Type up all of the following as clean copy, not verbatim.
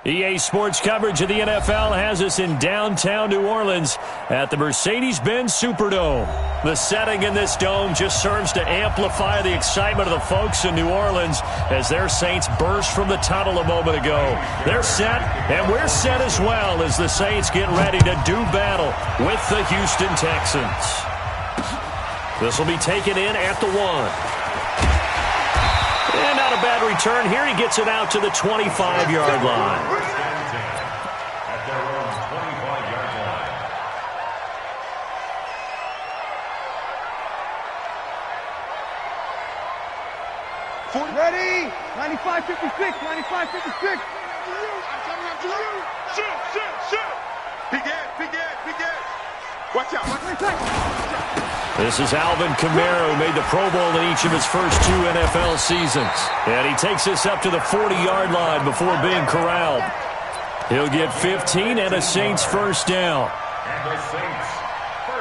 EA Sports coverage of the NFL has us in downtown New Orleans at the Mercedes-Benz Superdome. The setting in this dome just serves to amplify the excitement of the folks in New Orleans as their Saints burst from the tunnel a moment ago. They're set, and we're set as well as the Saints get ready to do battle with the Houston Texans. This will be taken in at the 1. And not a bad return here. He gets it out to the 25-yard line. At their own 25-yard line. Ready? 95-56, 95-56. Shoot. Big Ed. Watch out. This is Alvin Kamara, who made the Pro Bowl in each of his first 2 NFL seasons. And he takes us up to the 40-yard line before being corralled. He'll get 15 and a Saints first down.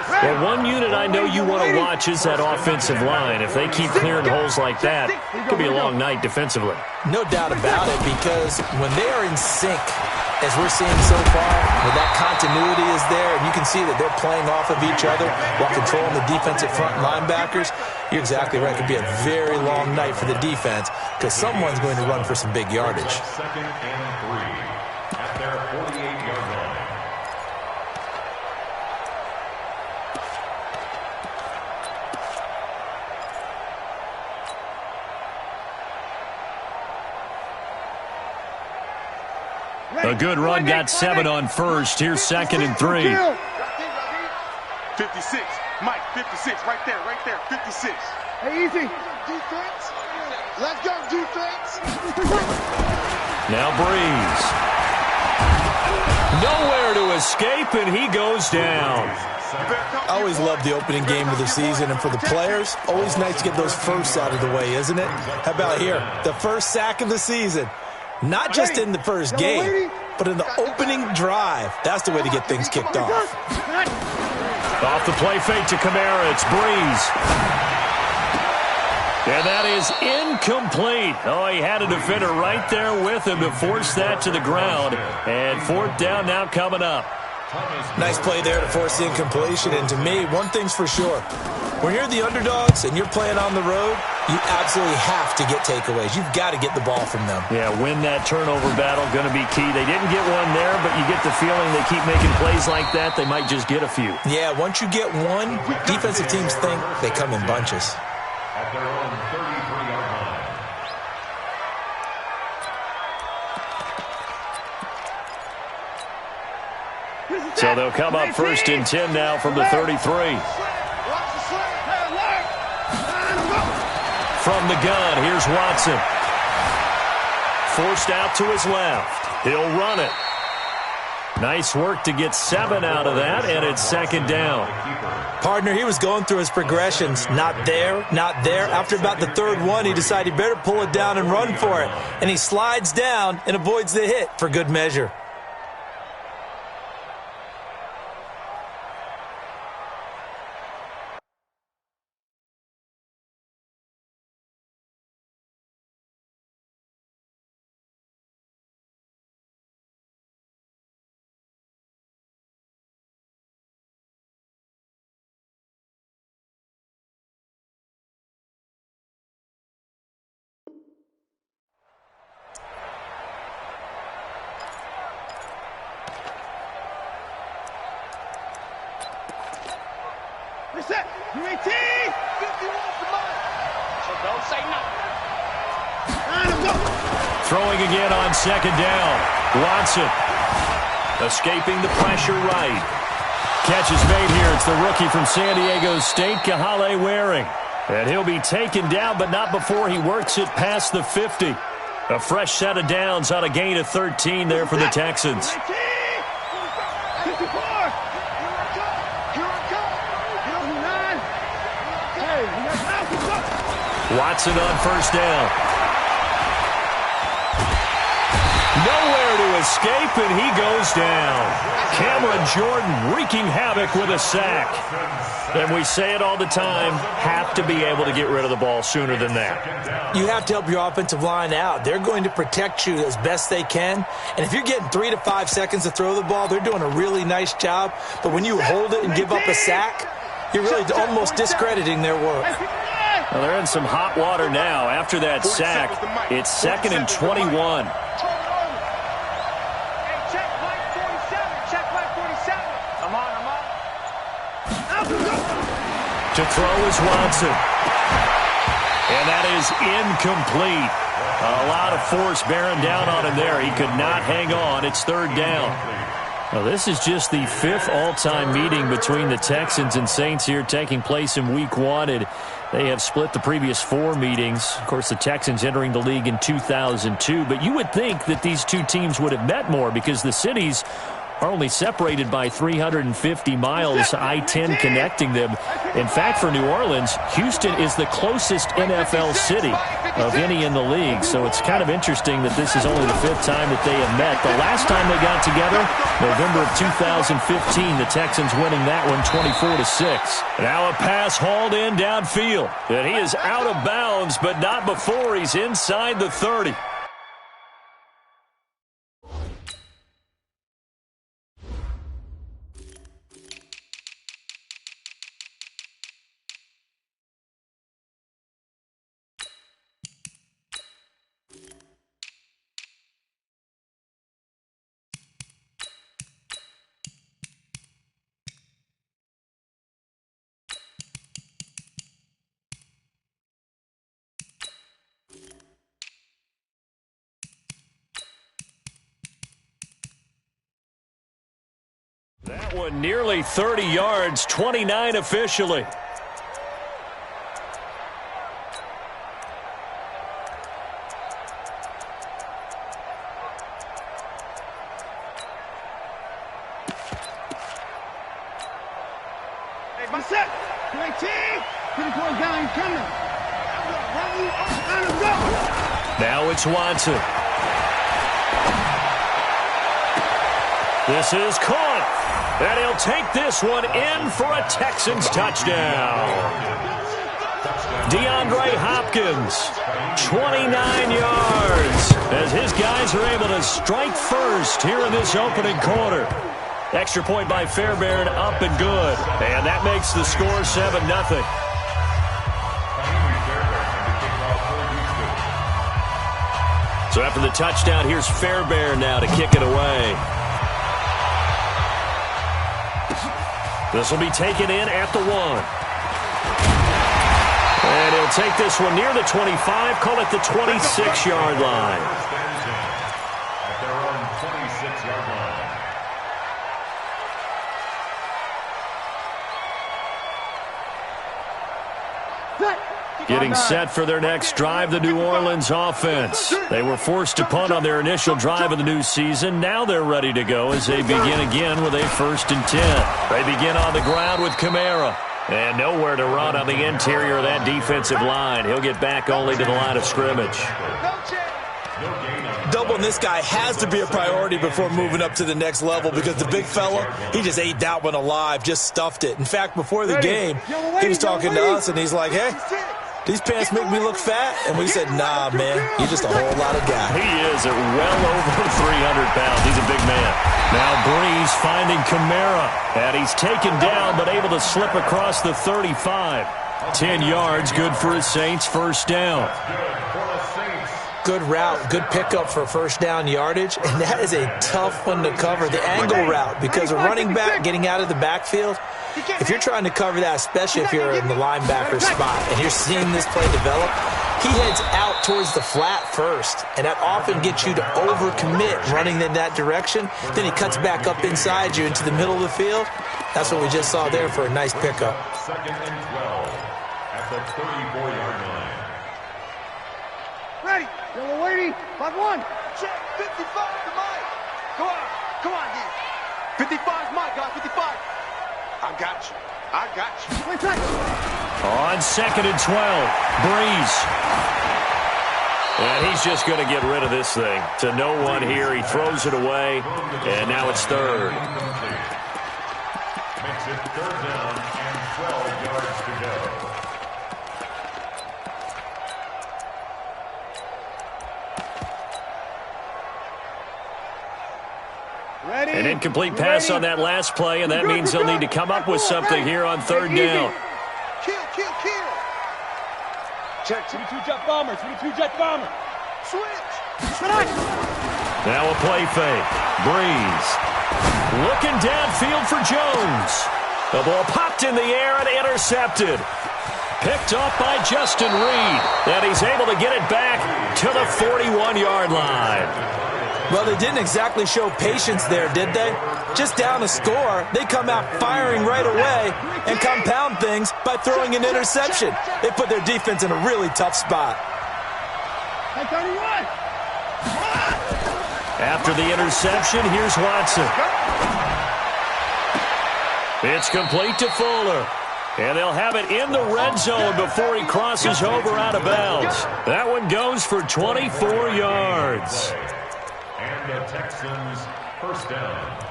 Well, one unit I know you want to watch is that offensive line. If they keep clearing holes like that, it could be a long night defensively. No doubt about it, because when they are in sync, as we're seeing so far, where that continuity is there, and you can see that they're playing off of each other while controlling the defensive front linebackers, you're exactly right. It could be a very long night for the defense because someone's going to run for some big yardage. Second and 3 at their 48-yard line. A good run got 7 on first. Here's 2nd and 3. 56. Mike, 56. Right there. 56. Hey, easy. Defense. Let's go, defense. Now Breeze. Nowhere to escape, and he goes down. I always love the opening game of the season, and for the players, always nice to get those firsts out of the way, isn't it? How about here? The first sack of the season. Not just in the first game, but in the opening drive. That's the way to get things kicked off. Off the play fake to Kamara, it's Breeze. And that is incomplete. Oh, he had a defender right there with him to force that to the ground. And 4th down now coming up. Nice play there to force the incompletion. And to me, one thing's for sure. When you're the underdogs and you're playing on the road, you absolutely have to get takeaways. You've got to get the ball from them. Yeah, win that turnover battle, going to be key. They didn't get one there, but you get the feeling they keep making plays like that, they might just get a few. Yeah, once you get one, defensive teams think they come in bunches. At their own 33-yard line. So they'll come up 1st and 10 now from the 33. From the gun, here's Watson. Forced out to his left. He'll run it. Nice work to get 7 out of that, and it's 2nd down. Partner, he was going through his progressions. Not there, not there. After about the 3rd one, he decided he better pull it down and run for it. And he slides down and avoids the hit for good measure. Reset. UAT. 51 for mine. So don't say nothing. Throwing again on 2nd down. Watson escaping the pressure right. Catch is made here. It's the rookie from San Diego State, Kahale Waring. And he'll be taken down, but not before he works it past the 50. A fresh set of downs on a gain of 13 there for the Texans. Watson on 1st down. Nowhere to escape, and he goes down. Cameron Jordan wreaking havoc with a sack. And we say it all the time, have to be able to get rid of the ball sooner than that. You have to help your offensive line out. They're going to protect you as best they can. And if you're getting 3 to 5 seconds to throw the ball, they're doing a really nice job. But when you hold it and give up a sack, you're really almost discrediting their work. Well, they're in some hot water now. After that sack, it's 2nd and 21. To throw is Watson. And that is incomplete. A lot of force bearing down on him there. He could not hang on. It's 3rd down. Now, this is just the 5th all-time meeting between the Texans and Saints here, taking place in Week 1. And they have split the previous 4 meetings. Of course, the Texans entering the league in 2002. But you would think that these two teams would have met more because the cities are only separated by 350 miles, I-10 connecting them. In fact, for New Orleans, Houston is the closest NFL city of any in the league. So it's kind of interesting that this is only the 5th time that they have met. The last time they got together, November of 2015, the Texans winning that one 24-6. Now a pass hauled in downfield. And he is out of bounds, but not before he's inside the 30. That one nearly 30 yards, 29 officially. Hey, my set. 19. Pretty close down. He's coming. Now it's Watson. This is caught. And he'll take this one in for a Texans touchdown. DeAndre Hopkins, 29 yards, as his guys are able to strike first here in this opening quarter. Extra point by Fairbairn, up and good. And that makes the score 7-0. So after the touchdown, here's Fairbairn now to kick it away. This will be taken in at the 1. And he'll take this one near the 25, call it the 26-yard line. At their own 26-yard line. Getting set for their next drive, the New Orleans offense. They were forced to punt on their initial drive of the new season. Now they're ready to go as they begin again with a 1st and 10. They begin on the ground with Kamara. And nowhere to run on the interior of that defensive line. He'll get back only to the line of scrimmage. Doubling this guy has to be a priority before moving up to the next level because the big fella, he just ate that one alive, just stuffed it. In fact, before the game, he was talking to us, and he's like, hey, these pants make me look fat? And we said, nah, man, you're just a whole lot of guy. He is at well over 300 pounds. He's a big man. Now Breeze finding Kamara. And he's taken down but able to slip across the 35. 10 yards, good for his Saints, 1st down. Good route, good pickup for 1st down yardage, and that is a tough one to cover, the angle route, because a running back getting out of the backfield, if you're trying to cover that, especially if you're in the linebacker spot and you're seeing this play develop, he heads out towards the flat first, and that often gets you to overcommit running in that direction. Then he cuts back up inside you into the middle of the field. That's what we just saw there for a nice pickup. 2nd and 12 at the 34-yard line. Ready. Yellow lady. 5-1. Check. 55 to Mike. Come on. Come on, dude. 55 is Mike, guys. 55. I got you. I got you. On 2nd and 12, Breeze. And he's just going to get rid of this thing. To no one here. He throws it away, and now it's third. Makes it third down and 12 yards to go. Ready? An incomplete pass on that last play, and that means they'll need to come up with something here on third down. Kill. Check. 22 jet bomber. Switch. Now a play fake. Breeze. Looking downfield for Jones. The ball popped in the air and intercepted. Picked off by Justin Reed. And he's able to get it back to the 41-yard line. Well, they didn't exactly show patience there, did they? Just down a score, they come out firing right away and compound things by throwing an interception. They put their defense in a really tough spot. After the interception, here's Watson. It's complete to Fuller. And they'll have it in the red zone before he crosses over out of bounds. That one goes for 24 yards. And the Texans first down.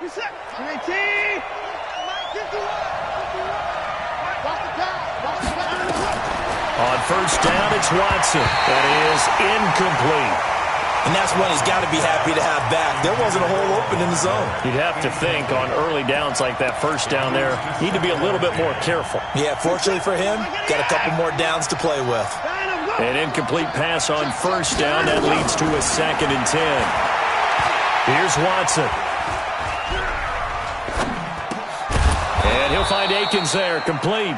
Reset. 19. On first down, it's Watson. That is incomplete. And that's one he's got to be happy to have back. There wasn't a hole open in the zone. You'd have to think on early downs like that first down there, need to be a little bit more careful. Yeah, fortunately for him, got a couple more downs to play with. An incomplete pass on first down. That leads to a 2nd and 10. Here's Watson. And he'll find Akins there, complete.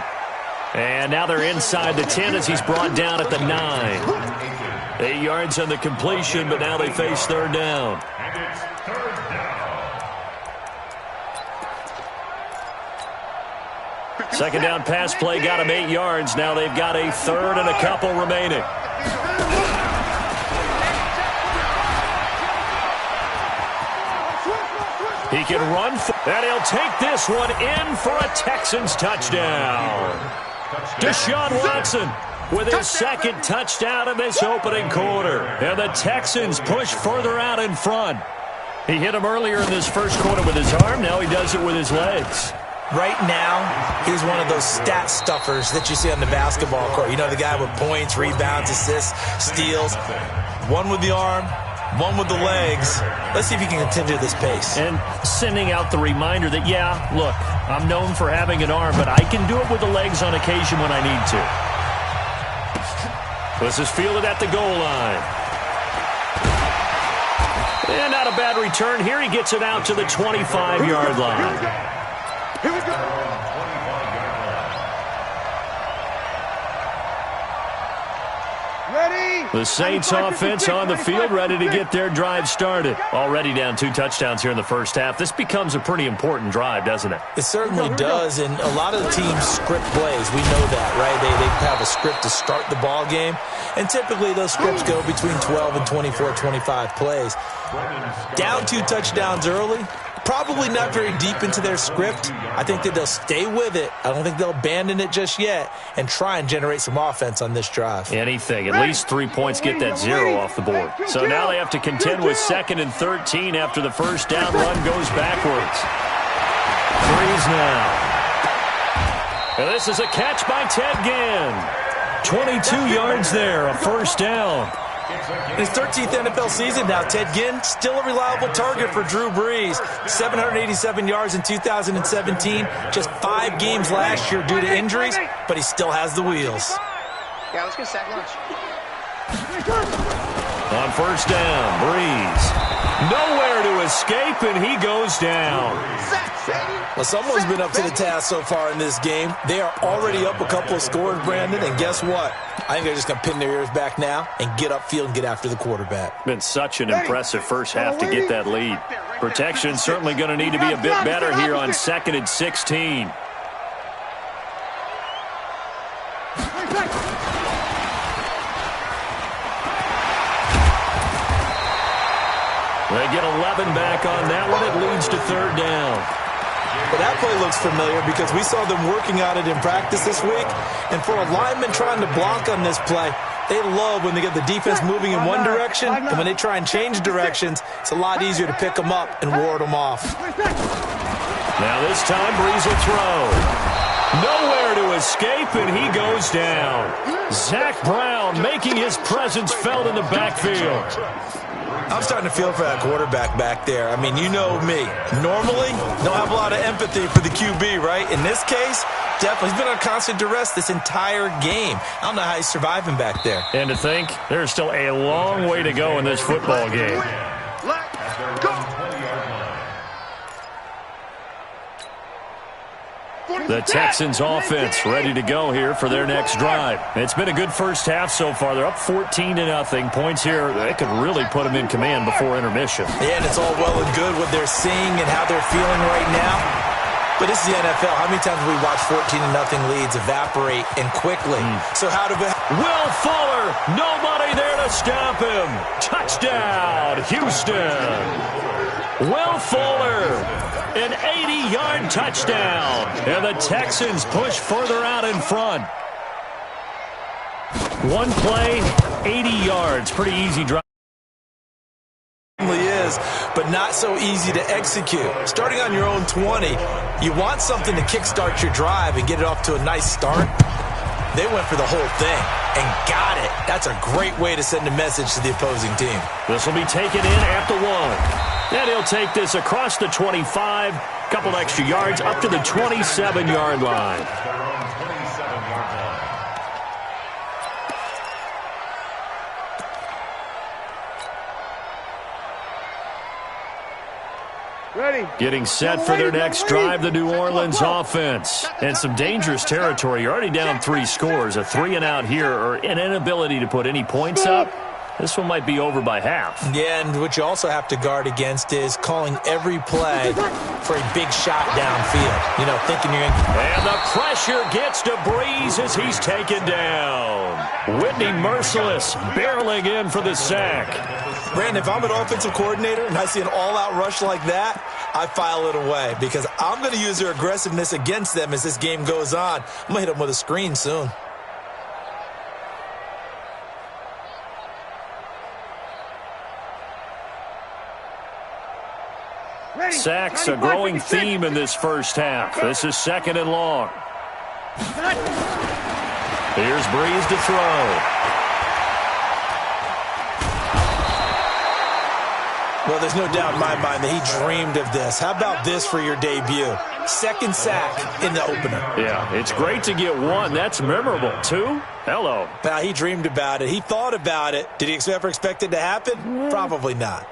And now they're inside the 10 as he's brought down at the 9. 8 yards on the completion, but now they face third down. And it's third down. Second down pass play got him 8 yards. Now they've got a third and a couple remaining. He can run, and he'll take this one in for a Texans touchdown. Deshaun Watson with his second touchdown in this opening quarter. And the Texans push further out in front. He hit him earlier in this first quarter with his arm. Now he does it with his legs. Right now, he's one of those stat stuffers that you see on the basketball court. You know, the guy with points, rebounds, assists, steals. One with the arm, one with the legs. Let's see if he can continue this pace. And sending out the reminder that, yeah, look, I'm known for having an arm, but I can do it with the legs on occasion when I need to. This is fielded at the goal line. And not a bad return here. He gets it out to the 25-yard line. Here we go. Ready? The Saints offense on the field, ready to get their drive started. Already down 2 touchdowns here in the first half. This becomes a pretty important drive, doesn't it? It certainly does, and a lot of the teams script plays. We know that, right? They have a script to start the ball game, and typically those scripts go between 12 and 24, 25 plays. Down 2 touchdowns early, probably not very deep into their script. I think that they'll stay with it. I don't think they'll abandon it just yet and try and generate some offense on this drive. Anything. At least 3 points get that 0 off the board. So now they have to contend with 2nd and 13 after the first down run goes backwards. Breeze now. And this is a catch by Ted Ginn. 22 yards there, a first down. In his 13th NFL season now, Ted Ginn, still a reliable target for Drew Brees. 787 yards in 2017, just 5 games last year due to injuries, but he still has the wheels. Yeah, let's get sack lunch. On first down, Breeze. Nowhere to escape, and he goes down. Well, someone's been up to the task so far in this game. They are already up a couple of scores, Brandon, and guess what? I think they're just going to pin their ears back now and get upfield and get after the quarterback. Been such an impressive first half to get that lead. Protection certainly going to need to be a bit better here on 2nd and 16. They get 11 back on that one. It leads to third down. Well, that play looks familiar because we saw them working on it in practice this week. And for a lineman trying to block on this play, they love when they get the defense moving in one direction, and when they try and change directions, it's a lot easier to pick them up and ward them off. Now this time, Breeze will throw. Nowhere to escape, and he goes down. Zach Brown making his presence felt in the backfield. I'm starting to feel for that quarterback back there. I mean, you know me. Normally, don't have a lot of empathy for the QB, right? In this case, definitely. He's been on constant duress this entire game. I don't know how he's surviving back there. And to think, there's still a long way to go in this football game. Let's go. The Texans offense ready to go here for their next drive. It's been a good first half so far. They're up 14-0. Points here, they could really put them in command before intermission. Yeah, and it's all well and good what they're seeing and how they're feeling right now. But this is the NFL. How many times have we watched 14-0 leads evaporate and quickly? So how do we... Will Fuller, nobody there to stop him. Touchdown, Houston. Will Fuller, an 80-yard touchdown. And the Texans push further out in front. One play, 80 yards. Pretty easy drive. Is, but not so easy to execute. Starting on your own 20, you want something to kickstart your drive and get it off to a nice start. They went for the whole thing and got it. That's a great way to send a message to the opposing team. This will be taken in at the 1. And he'll take this across the 25, couple extra yards up to the 27-yard line. Ready. Getting set for their next drive, the New Orleans offense. And some dangerous territory. You're already down 3 scores. A 3-and-out here, or an inability to put any points up. This one might be over by half. Yeah, and what you also have to guard against is calling every play for a big shot downfield. You know, thinking you're going to... And the pressure gets to Breeze as he's taken down. Whitney Merciless barreling in for the sack. Brandon, if I'm an offensive coordinator and I see an all-out rush like that, I file it away because I'm going to use their aggressiveness against them as this game goes on. I'm going to hit them with a screen soon. Sacks, a growing theme in this first half. This is 2nd and long. Here's Breeze to throw. Well, there's no doubt in my mind that he dreamed of this. How about this for your debut? 2nd sack in the opener. Yeah, it's great to get 1. That's memorable. 2? Hello. Now, he dreamed about it. He thought about it. Did he ever expect it to happen? Probably not.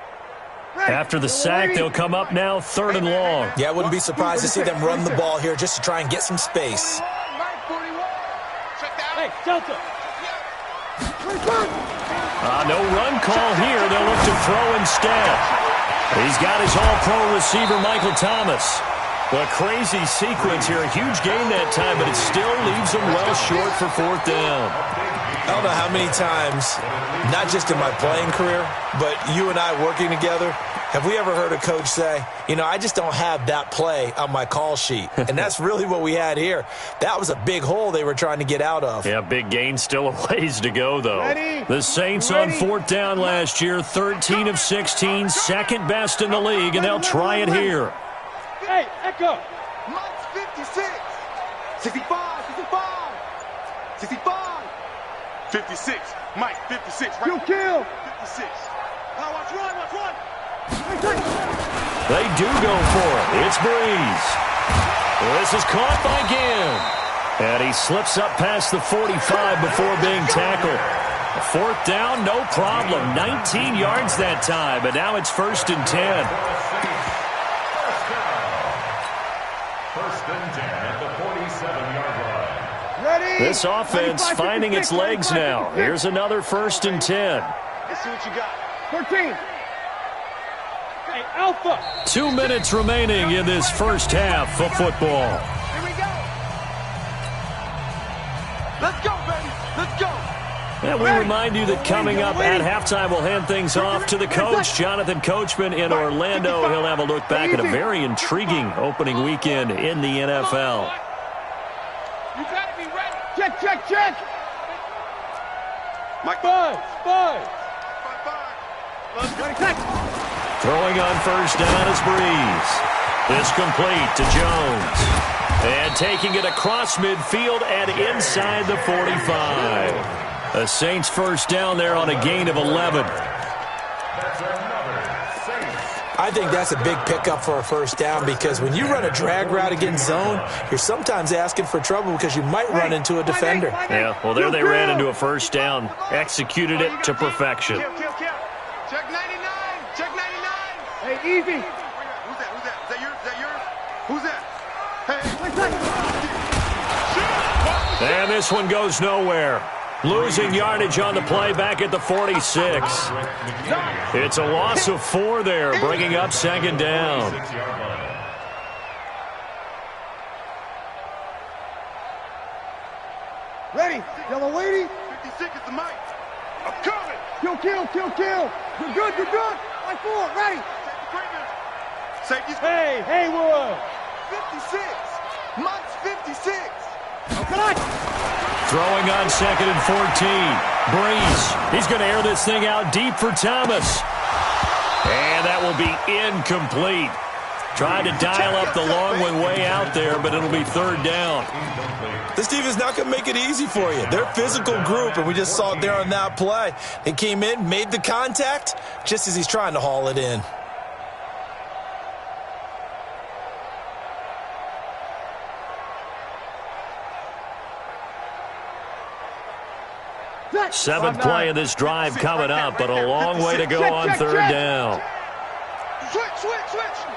After the sack, they'll come up now 3rd and long. Yeah, I wouldn't be surprised to see them run the ball here just to try and get some space. Hey, Delta. No run call here. They'll look to throw instead. He's got his all-pro receiver, Michael Thomas. A crazy sequence here. A huge gain that time, but it still leaves him well short for 4th down. I don't know how many times, not just in my playing career, but you and I working together, have we ever heard a coach say, you know, I just don't have that play on my call sheet. And that's really what we had here. That was a big hole they were trying to get out of. Yeah, big gain, still a ways to go, though. Ready? The Saints on 4th down last year, 13 of 16, second best in the league, and they'll try it here. Hey, Echo. Mike's 56. 65, 65. 65. 56. Mike, 56. Right? You kill. 56. Now watch run. They do go for it. It's Breeze. This is caught by Ginn. And he slips up past the 45 before being tackled. 4th down, no problem. 19 yards that time, but now it's 1st and 10. First and 10 at the 47-yard line. Ready. This offense finding its legs now. Here's another 1st and 10. Let's see what you got. 13. Hey, Alpha. 2 minutes remaining in this first half of football. Here we go. Let's go, baby. Let's go. And we remind you that coming up at halftime, we'll hand things off to the coach, Jonathan Coachman in Orlando. He'll have a look back at a very intriguing opening weekend in the NFL. You got to be ready. Check, check, check. Mike, five. Throwing on first down is Breeze. This complete to Jones. And taking it across midfield and inside the 45. The Saints first down there on a gain of 11. I think that's a big pickup for a first down because when you run a drag route against zone, you're sometimes asking for trouble because you might run into a defender. Yeah, well, there they ran into a first down. Executed it to perfection. Kill. Check 99. Check 99. Hey, easy. Who's that? Is that yours? Who's that? Hey. And this one goes nowhere. Losing yardage on the play back at the 46. It's a loss of 4 there, bringing up second down. Ready. Yellow lady. 56 is the mic. I'm coming. Kill. You're good. Like 4. Ready. Safety's. Hey, Haywood. 56. Mike's 56. Okay. Throwing on second and 14. Breeze. He's going to air this thing out deep for Thomas. And that will be incomplete. Trying to dial up the long one way out there, but it'll be third down. This team is not going to make it easy for you. They're a physical group, and we just saw it there on that play. They came in, made the contact, just as he's trying to haul it in. Seventh play of this drive coming up, but a long way to go on third down. Switch.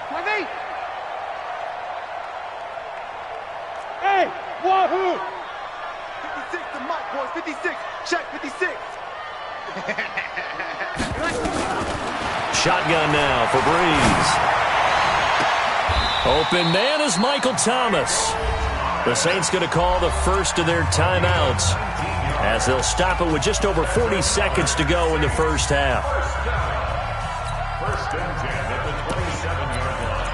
5-8. Hey, wahoo! 56 to Mike, boys. 56. Check 56. Shotgun now for Breeze. Open man is Michael Thomas. The Saints going to call the first of their timeouts as they'll stop it with just over 40 seconds to go in the first half. First and 10 at the 27-yard line.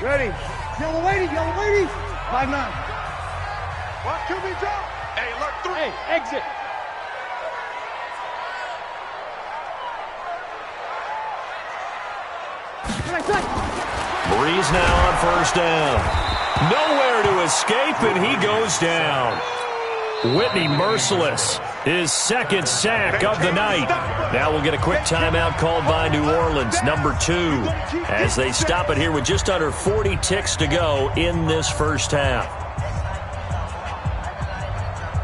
Ready. Yellow lady. 5-9. What? QB drop. Hey, alert 3. Hey, exit. Breeze now on first down. Nowhere to escape, and he goes down. Whitney merciless. His second sack of the night. Now we'll get a quick timeout called by New Orleans, number 2, as they stop it here with just under 40 ticks to go in this first half.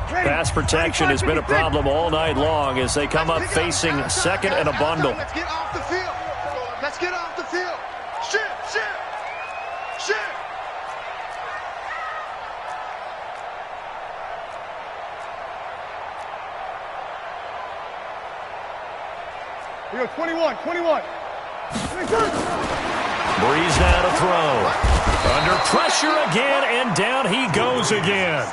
Pass protection has been a problem all night long as they come up facing second and a bundle. Let's get off the field. Shift. Here, 21. Breeze now to throw. Under pressure again, and down he goes again.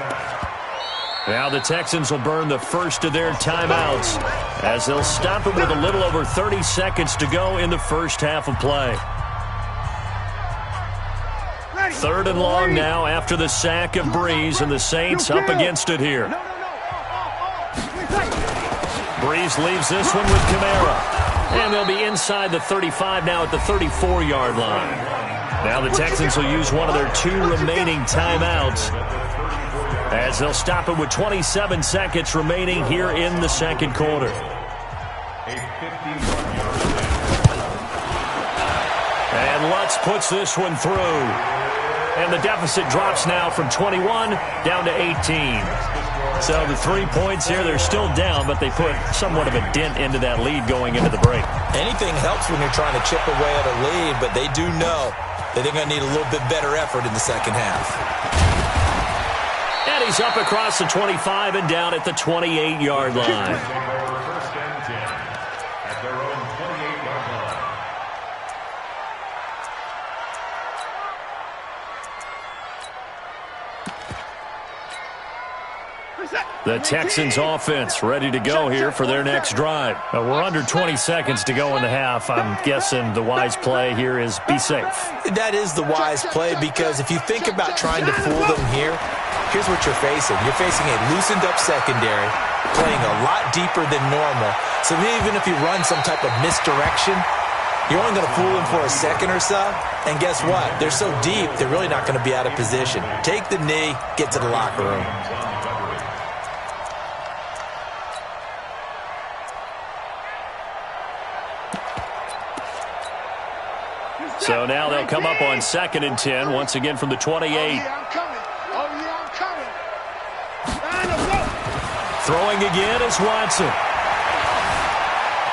Now the Texans will burn the first of their timeouts as they'll stop it with a little over 30 seconds to go in the first half of play. Third and long now after the sack of Breeze, and the Saints up against it here. Breeze leaves this one with Kamara. And they'll be inside the 35 now at the 34-yard line. Now the Texans will use one of their 2 remaining timeouts as they'll stop it with 27 seconds remaining here in the second quarter. And Lutz puts this one through. And the deficit drops now from 21 down to 18. So the 3 points here, they're still down, but they put somewhat of a dent into that lead going into the break. Anything helps when you're trying to chip away at a lead, but they do know that they're going to need a little bit better effort in the second half. And he's up across the 25 and down at the 28-yard line. First and 10 at their own 28-yard line. The Texans offense ready to go here for their next drive. We're under 20 seconds to go in the half. I'm guessing the wise play here is be safe. That is the wise play, because if you think about trying to fool them here, here's what you're facing. You're facing a loosened up secondary, playing a lot deeper than normal. So even if you run some type of misdirection, you're only going to fool them for a second or so. And guess what? They're so deep, they're really not going to be out of position. Take the knee, get to the locker room. So now they'll come up on 2nd and 10, once again from the 28. Oh, yeah, I'm coming. Oh, yeah, I'm coming. Throwing again is Watson.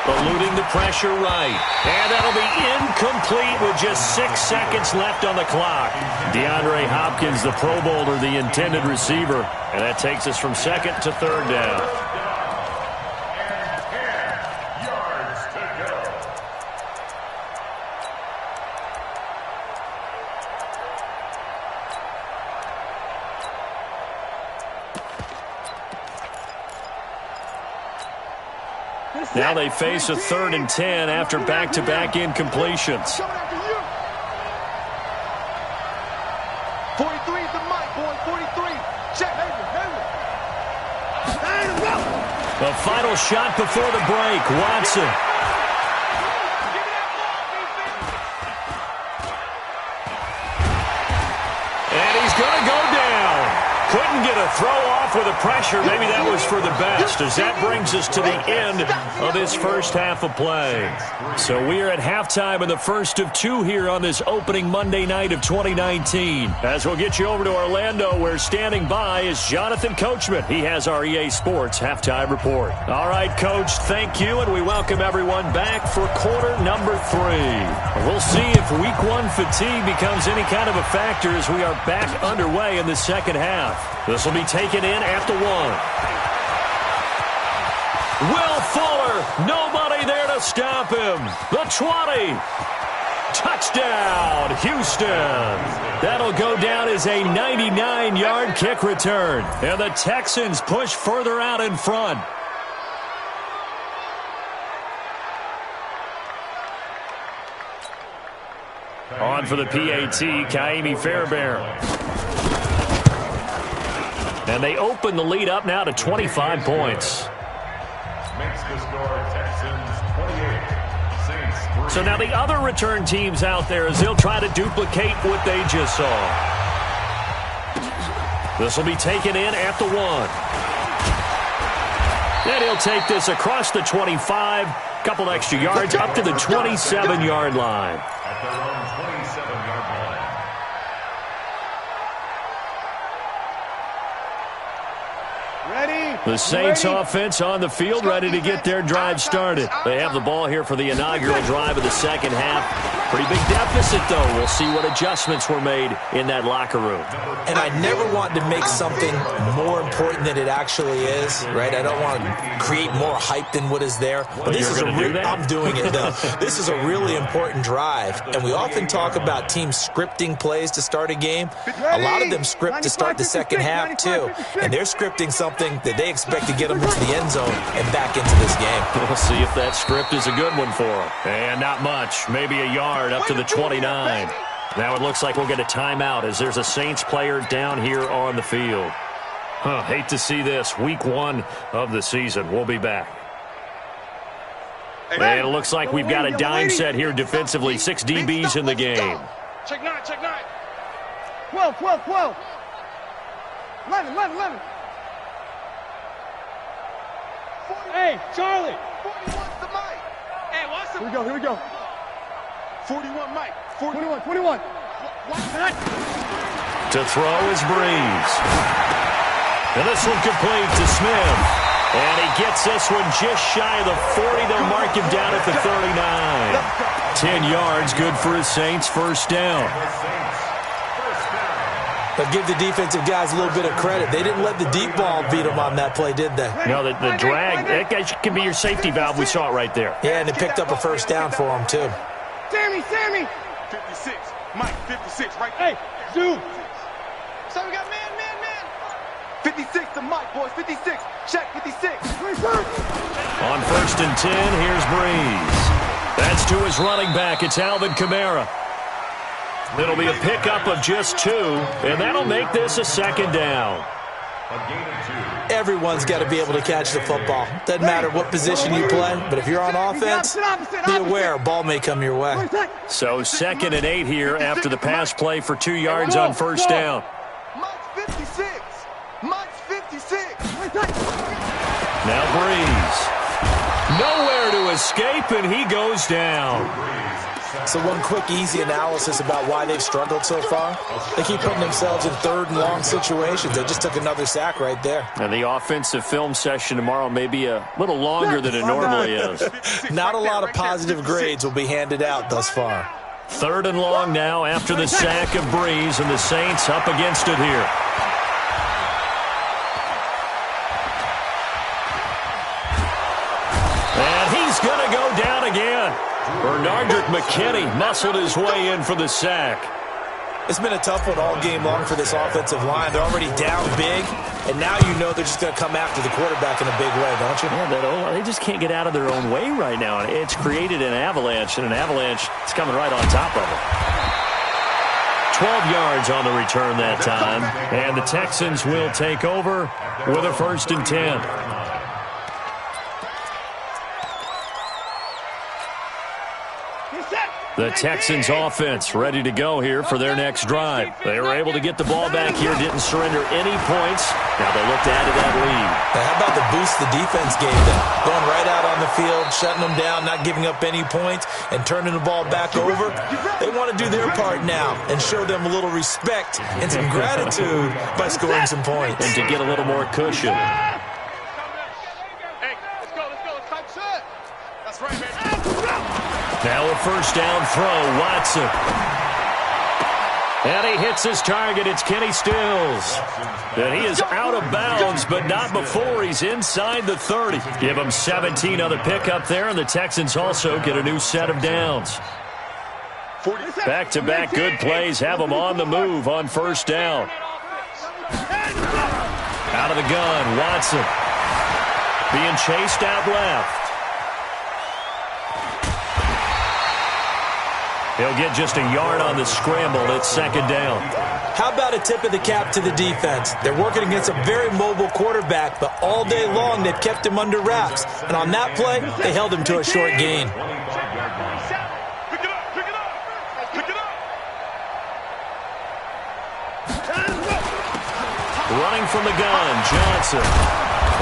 Eluding the pressure right. And that'll be incomplete with just 6 seconds left on the clock. DeAndre Hopkins, the Pro Bowler, the intended receiver. And that takes us from 2nd to 3rd down. Now they face a 3rd and 10 after back-to-back incompletions. 43 is the mic, boy. 43. Check. The final shot before the break. Watson. And he's going to go down. Couldn't get a throw off with the pressure. Maybe that was for the best, as that brings us to the end of this first half of play. So we are at halftime in the first of 2 here on this opening Monday night of 2019. As we'll get you over to Orlando, where standing by is Jonathan Coachman. He has our EA Sports halftime report. All right, Coach, thank you, and we welcome everyone back for quarter number 3. We'll see if week 1 fatigue becomes any kind of a factor as we are back underway in the second half. This will be taken in at the 1. Will Fuller, nobody there to stop him. The 20. Touchdown, Houston. That'll go down as a 99-yard kick return. And the Texans push further out in front. On for the PAT, Kaimi Fairbairn. And they open the lead up now to 25 points. Makes the score Texans 28, Saints 3. So now the other return teams out there, as they'll try to duplicate what they just saw. This will be taken in at the 1. And he'll take this across the 25, couple extra yards up to the 27-yard line. At their own 27-yard line. The Saints offense on the field, ready to get their drive started. They have the ball here for the inaugural drive of the second half. Pretty big deficit, though. We'll see what adjustments were made in that locker room. And I never want to make something more important than it actually is, right? I don't want to create more hype than what is there. But this is I'm doing it, though. This is a really important drive. And we often talk about teams scripting plays to start a game. A lot of them script to start the second half, too. And they're scripting something that they expect to get them into the end zone and back into this game. We'll see if that script is a good one for them. And not much. Maybe a yard up to the 29. Now it looks like we'll get a timeout as there's a Saints player down here on the field. Hate to see this. Week 1 of the season. We'll be back. And it looks like we've got a dime set here defensively. 6 DBs in the game. Check 9. 12. 11. Hey, Charlie. 41's the mic. Hey, what's the... Here we go. 41, Mike. 21. To throw is Breeze. And this one complete to Smith. And he gets this one just shy of the 40. They'll mark him down at the 39. 10 yards, good for his Saints first down. But give the defensive guys a little bit of credit. They didn't let the deep ball beat them on that play, did they? No, the drag, that can be your safety valve. We saw it right there. Yeah, and they picked up a first down for them, too. Sammy. 56. Mike, 56, right there. Hey, Zoo. So we got man. 56 to Mike, boys. 56. Check 56. On 1st and 10, here's Breeze. That's to his running back. It's Alvin Kamara. It'll be a pickup of just 2, and that'll make this a 2nd down. Everyone's got to be able to catch the football. Doesn't matter what position you play, but if you're on offense, be aware, ball may come your way. So 2nd and 8 here after the pass play for 2 yards on 1st down. Mike's 56. Mike's 56. Now Breeze. Nowhere to escape, and he goes down. So one quick, easy analysis about why they've struggled so far. They keep putting themselves in 3rd and long situations. They just took another sack right there. And the offensive film session tomorrow may be a little longer than it normally is. Not a lot of positive grades will be handed out thus far. 3rd and long now after the sack of Breeze, and the Saints up against it here. And he's going to go down again. Bernardrick McKinney muscled his way in for the sack. It's been a tough one all game long for this offensive line. They're already down big, and now you know they're just going to come after the quarterback in a big way, don't you? Yeah, they just can't get out of their own way right now. It's created an avalanche, and an avalanche is coming right on top of them. 12 yards on the return that time, and the Texans will take over with a 1st and 10. The Texans offense ready to go here for their next drive. They were able to get the ball back here, didn't surrender any points. Now they look to add to that lead. Now how about the boost the defense gave them? Going right out on the field, shutting them down, not giving up any points, and turning the ball back over. They want to do their part now and show them a little respect and some gratitude by scoring some points. And to get a little more cushion. Hey, let's go. It's time to set. That's right, man. Now a 1st down throw, Watson. And he hits his target. It's Kenny Stills. And he is out of bounds, but not before he's inside the 30. Give him 17 on the pickup there, and the Texans also get a new set of downs. Back-to-back good plays have them on the move on 1st down. Out of the gun, Watson. Being chased out left. He'll get just a yard on the scramble. It's 2nd down. How about a tip of the cap to the defense? They're working against a very mobile quarterback, but all day long they've kept him under wraps. And on that play, they held him to a short gain. Running from the gun, Johnson.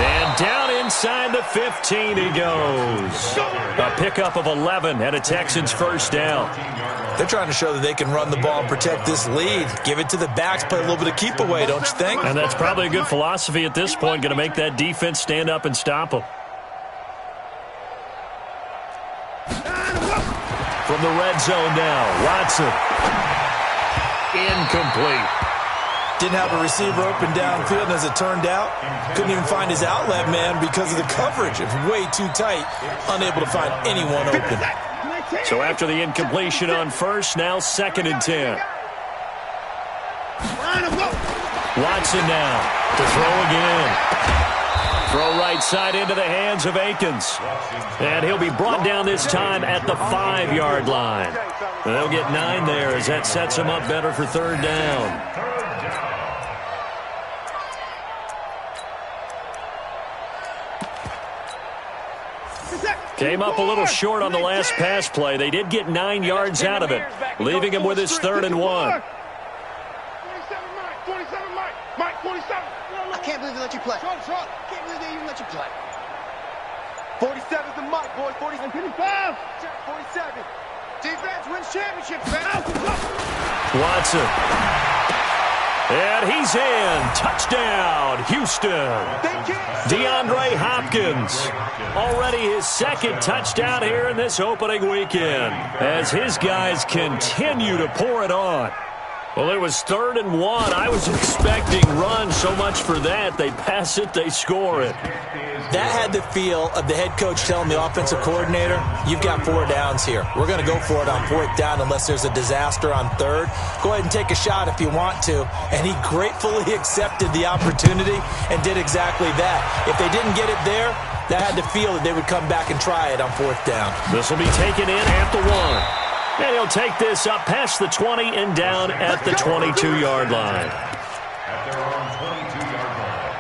And down inside the 15 he goes. A pickup of 11 and a Texans 1st down. They're trying to show that they can run the ball and protect this lead. Give it to the backs, play a little bit of keep away, don't you think? And that's probably a good philosophy at this point, going to make that defense stand up and stop them. From the red zone now, Watson. Incomplete. Didn't have a receiver open downfield, and as it turned out, couldn't even find his outlet man because of the coverage. It's way too tight, unable to find anyone open. So after the incompletion on 1st, now 2nd and 10. Watson now to throw again. Throw right side into the hands of Akins. And he'll be brought down this time at the 5-yard line. And they'll get 9 there as that sets him up better for 3rd down. Came up a little short on the last pass play. They did get 9 yards out of it, leaving him with his 3rd and 1. 27, Mike, 27. I can't believe they let you play. I can't believe they even let you play. 47's the Mike, boys. 47. 47. Defense wins championships, man. Watson. And he's in. Touchdown, Houston. DeAndre Hopkins. Already his 2nd touchdown here in this opening weekend as his guys continue to pour it on. Well, it was 3rd and 1. I was expecting run. So much for that. They pass it, they score it. That had the feel of the head coach telling the offensive coordinator, you've got 4 downs here. We're going to go for it on 4th down unless there's a disaster on 3rd. Go ahead and take a shot if you want to. And he gratefully accepted the opportunity and did exactly that. If they didn't get it there, that had the feel that they would come back and try it on 4th down. This will be taken in at the 1. And he'll take this up past the 20 and down at the 22-yard line. At their own 22-yard line.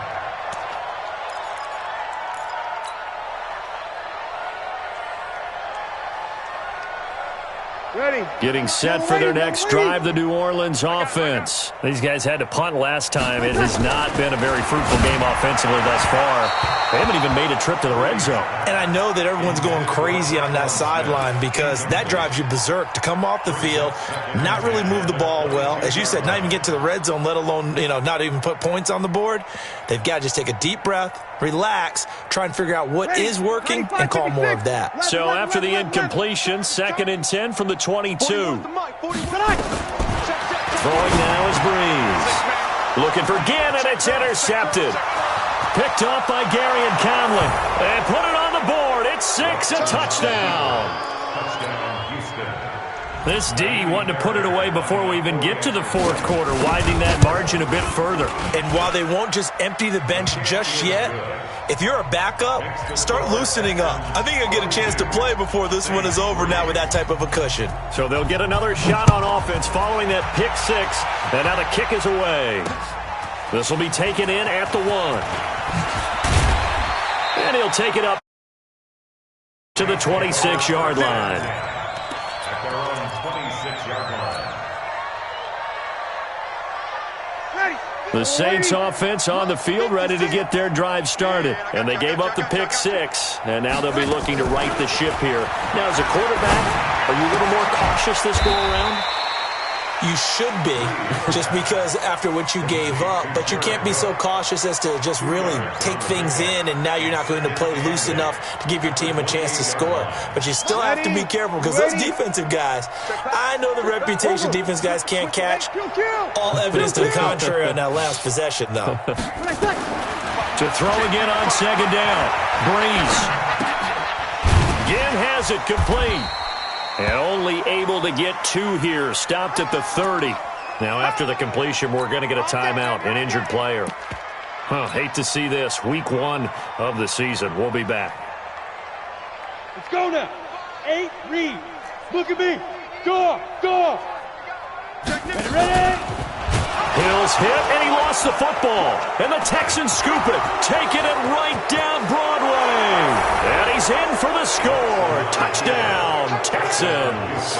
Ready. Getting set for their next drive, the New Orleans offense. These guys had to punt last time. It has not been a very fruitful game offensively thus far. They haven't even made a trip to the red zone. And I know that everyone's going crazy on that sideline because that drives you berserk to come off the field, not really move the ball well. As you said, not even get to the red zone, let alone, not even put points on the board. They've got to just take a deep breath, relax, try and figure out what is working, and call more of that. So after the incompletion, 2nd and 10 from the 22. Throwing now is Breeze. Looking for Gannon, it's intercepted. Picked off by Gary and Conley. And put it on the board. It's 6, a touchdown. Touchdown, Houston. This D wanting to put it away before we even get to the 4th quarter, widening that margin a bit further. And while they won't just empty the bench just yet, if you're a backup, start loosening up. I think you'll get a chance to play before this one is over now with that type of a cushion. So they'll get another shot on offense following that pick 6. And now the kick is away. This will be taken in at the 1. And he'll take it up to the 26-yard line. At their own 26-yard line. The Saints offense on the field ready to get their drive started. And they gave up the pick 6. And now they'll be looking to right the ship here. Now, as a quarterback, are you a little more cautious this go around? You should be, just because after what you gave up, but you can't be so cautious as to just really take things in, and now you're not going to play loose enough to give your team a chance to score. But you still have to be careful because those defensive guys, I know the reputation defense guys can't catch. All evidence to the contrary on that last possession, though. To throw again on 2nd down. Breeze. Again has it complete. And only able to get 2 here. Stopped at the 30. Now, after the completion, we're going to get a timeout, an injured player. Hate to see this. Week 1 of the season. We'll be back. Let's go now. 8, read. Look at me. Go. Ready? Hill's hit, and he lost the football. And the Texans scoop it, taking it right down Broadway. And he's in for the score. Touchdown, Texans.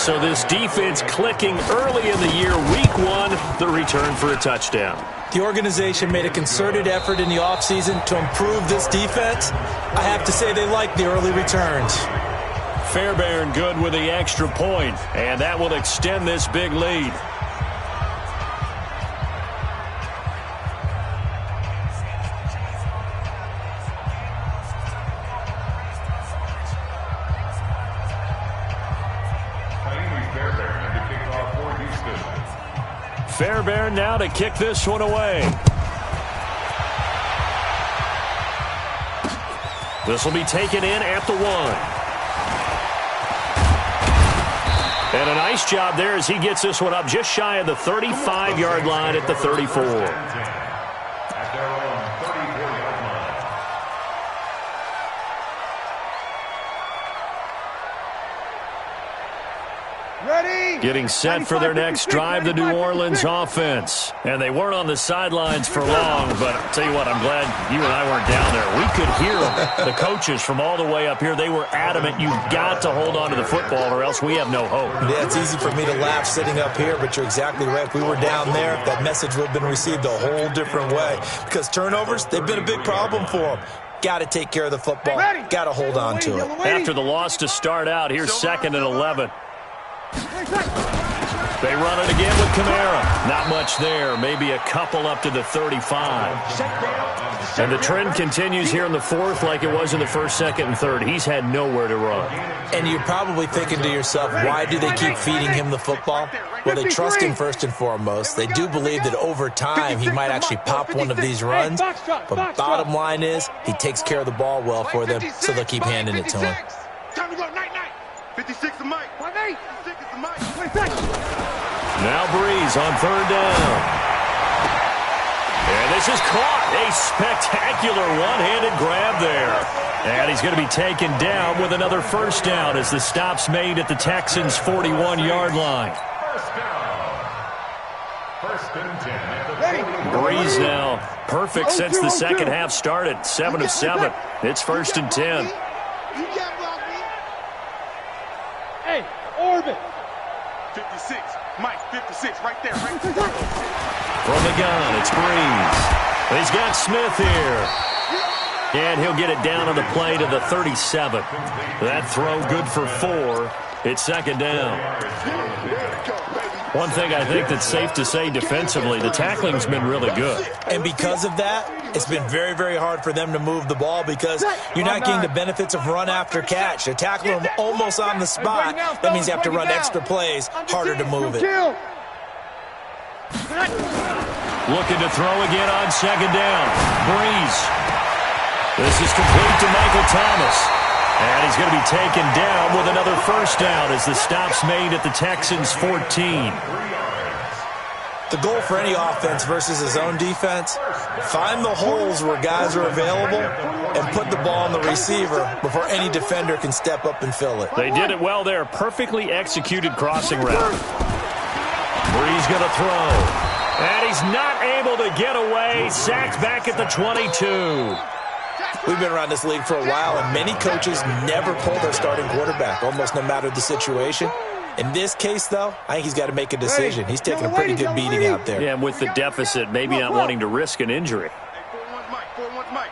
So this defense clicking early in the year. Week 1, the return for a touchdown. The organization made a concerted effort in the offseason to improve this defense. I have to say they like the early returns. Fairbairn good with the extra point, and that will extend this big lead. Fairbairn now to kick this one away. This will be taken in at the 1. And a nice job there as he gets this one up just shy of the 35-yard line at the 34. At their own 34-yard line. Ready? Getting set for their next drive, the New Orleans offense. And they weren't on the sidelines for long, but I'll tell you what, I'm glad you and I weren't down there. We could hear them. The coaches from all the way up here, they were adamant, you've got to hold on to the football or else we have no hope. Yeah, it's easy for me to laugh sitting up here, but you're exactly right. If we were down there, that message would have been received a whole different way. Because turnovers, they've been a big problem for them. Got to take care of the football. Got to hold on to it. After the loss to start out, here's 2nd and 11. They run it again with Kamara. Not much there. Maybe a couple up to the 35. And the trend continues here in the fourth like it was in the first, second, and third. He's had nowhere to run. And you're probably thinking to yourself, why do they keep feeding him the football? Well, they trust him first and foremost. They do believe that over time he might actually pop one of these runs. But bottom line is he takes care of the ball well for them, so they'll keep handing it to him. Time to go, night-night. 56 to Mike. 56 is the Mike. Now Breeze on third down. And this is caught. A spectacular one-handed grab there. And he's going to be taken down with another first down as the stop's made at the Texans' 41-yard line. First and 10. Breeze now perfect since the second half started. 7 of 7. It's first and 10. You can't block me. Hey, orbit. 56. Mike, 56, right there. From the gun, it's Breeze. He's got Smith here. And he'll get it down on the play to the 37. That throw good for 4. It's second down. One thing I think that's safe to say defensively, the tackling's been really good. And because of that, it's been very, very hard for them to move the ball because you're not getting the benefits of run after catch. They tackle them almost on the spot. That means you have to run extra plays, harder to move it. Looking to throw again on second down. Breeze. This is complete to Michael Thomas. And he's going to be taken down with another first down as the stop's made at the Texans' 14. The goal for any offense versus his own defense, find the holes where guys are available and put the ball on the receiver before any defender can step up and fill it. They did it well there. Perfectly executed crossing route. Breeze going to throw. And he's not able to get away. Sacked back at the 22. We've been around this league for a while, and many coaches never pull their starting quarterback, almost no matter the situation. In this case, though, I think he's got to make a decision. He's taking a pretty good beating out there. Yeah, and with the deficit, maybe not wanting to risk an injury. 41's Mike. 41's Mike.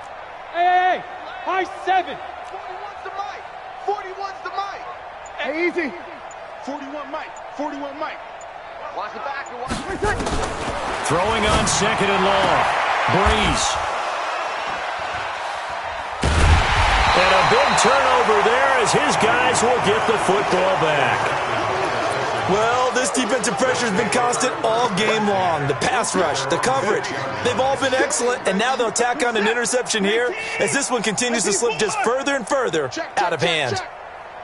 Hey, high 7. 41's the Mike. 41's the Mike. Hey, easy. 41 Mike. 41 Mike. Watch the back and watch the Throwing on second and long. Breeze. And a big turnover there as his guys will get the football back. Well, this defensive pressure has been constant all game long. The pass rush, the coverage, they've all been excellent, and now they'll tack on an interception here as this one continues to slip just further and further out of hand.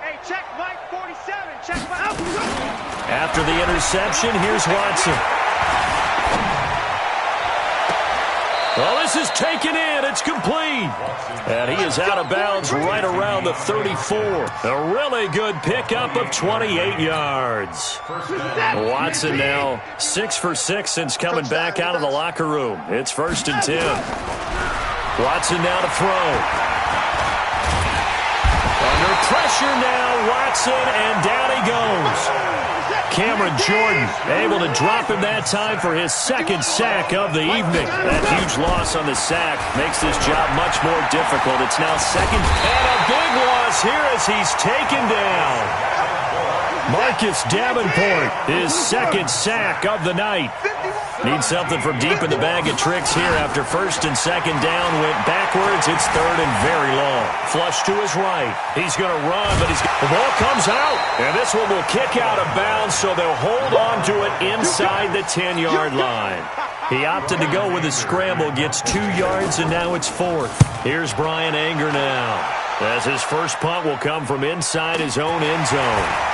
Hey, check Mike 47. Check Mike. After the interception, here's Watson. Well, this is taken in. It's complete. And he is out of bounds right around the 34. A really good pickup of 28 yards. Watson now 6 for 6 since coming back out of the locker room. It's first and 10. Watson now to throw. Under pressure now, Watson, and down he goes. Cameron Jordan able to drop him that time for his second sack of the evening. That huge loss on the sack makes this job much more difficult. It's now second, and a big loss here as he's taken down. Marcus Davenport, his second sack of the night. Needs something from deep in the bag of tricks here after first and second down went backwards. It's third and very long. Flush to his right. He's going to run, but the ball comes out. And this one will kick out of bounds, so they'll hold on to it inside the 10-yard line. He opted to go with a scramble, gets 2 yards, and now it's fourth. Here's Brian Anger now, as his first punt will come from inside his own end zone.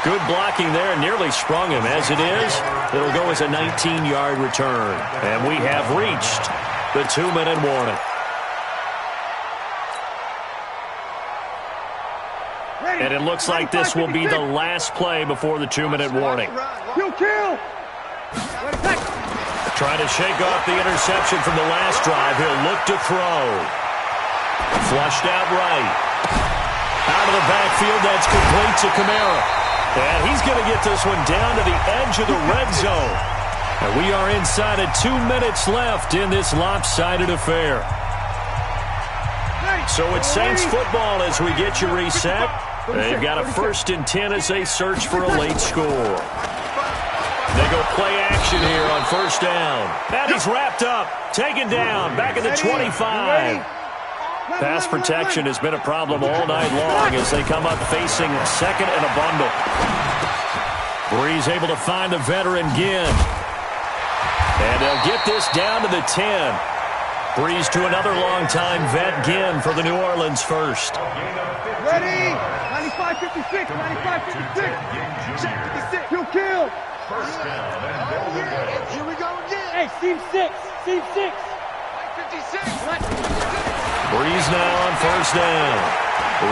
Good blocking there, nearly sprung him. As it is, it'll go as a 19-yard return. And we have reached the 2-minute warning. And it looks like this will be the last play before the 2-minute warning. Kill. Trying to shake off the interception from the last drive. He'll look to throw. Flushed out right. Out of the backfield, that's complete to Kamara. And he's going to get this one down to the edge of the red zone. And we are inside of 2 minutes left in this lopsided affair. So it's Saints football as we get you reset. They've got a 1st and 10 as they search for a late score. They go play action here on 1st down. And he's wrapped up, taken down, back at the 25. Pass protection has been a problem all night long as they come up facing 2nd and a bundle. Breeze able to find the veteran Ginn. And they'll get this down to the 10. Breeze to another long-time vet, Ginn, for the New Orleans first. Ready? 95-56, 95-56. Kill. First down and goal to go. Here we go again. Hey, seam 6. 56. Breeze now on 1st down.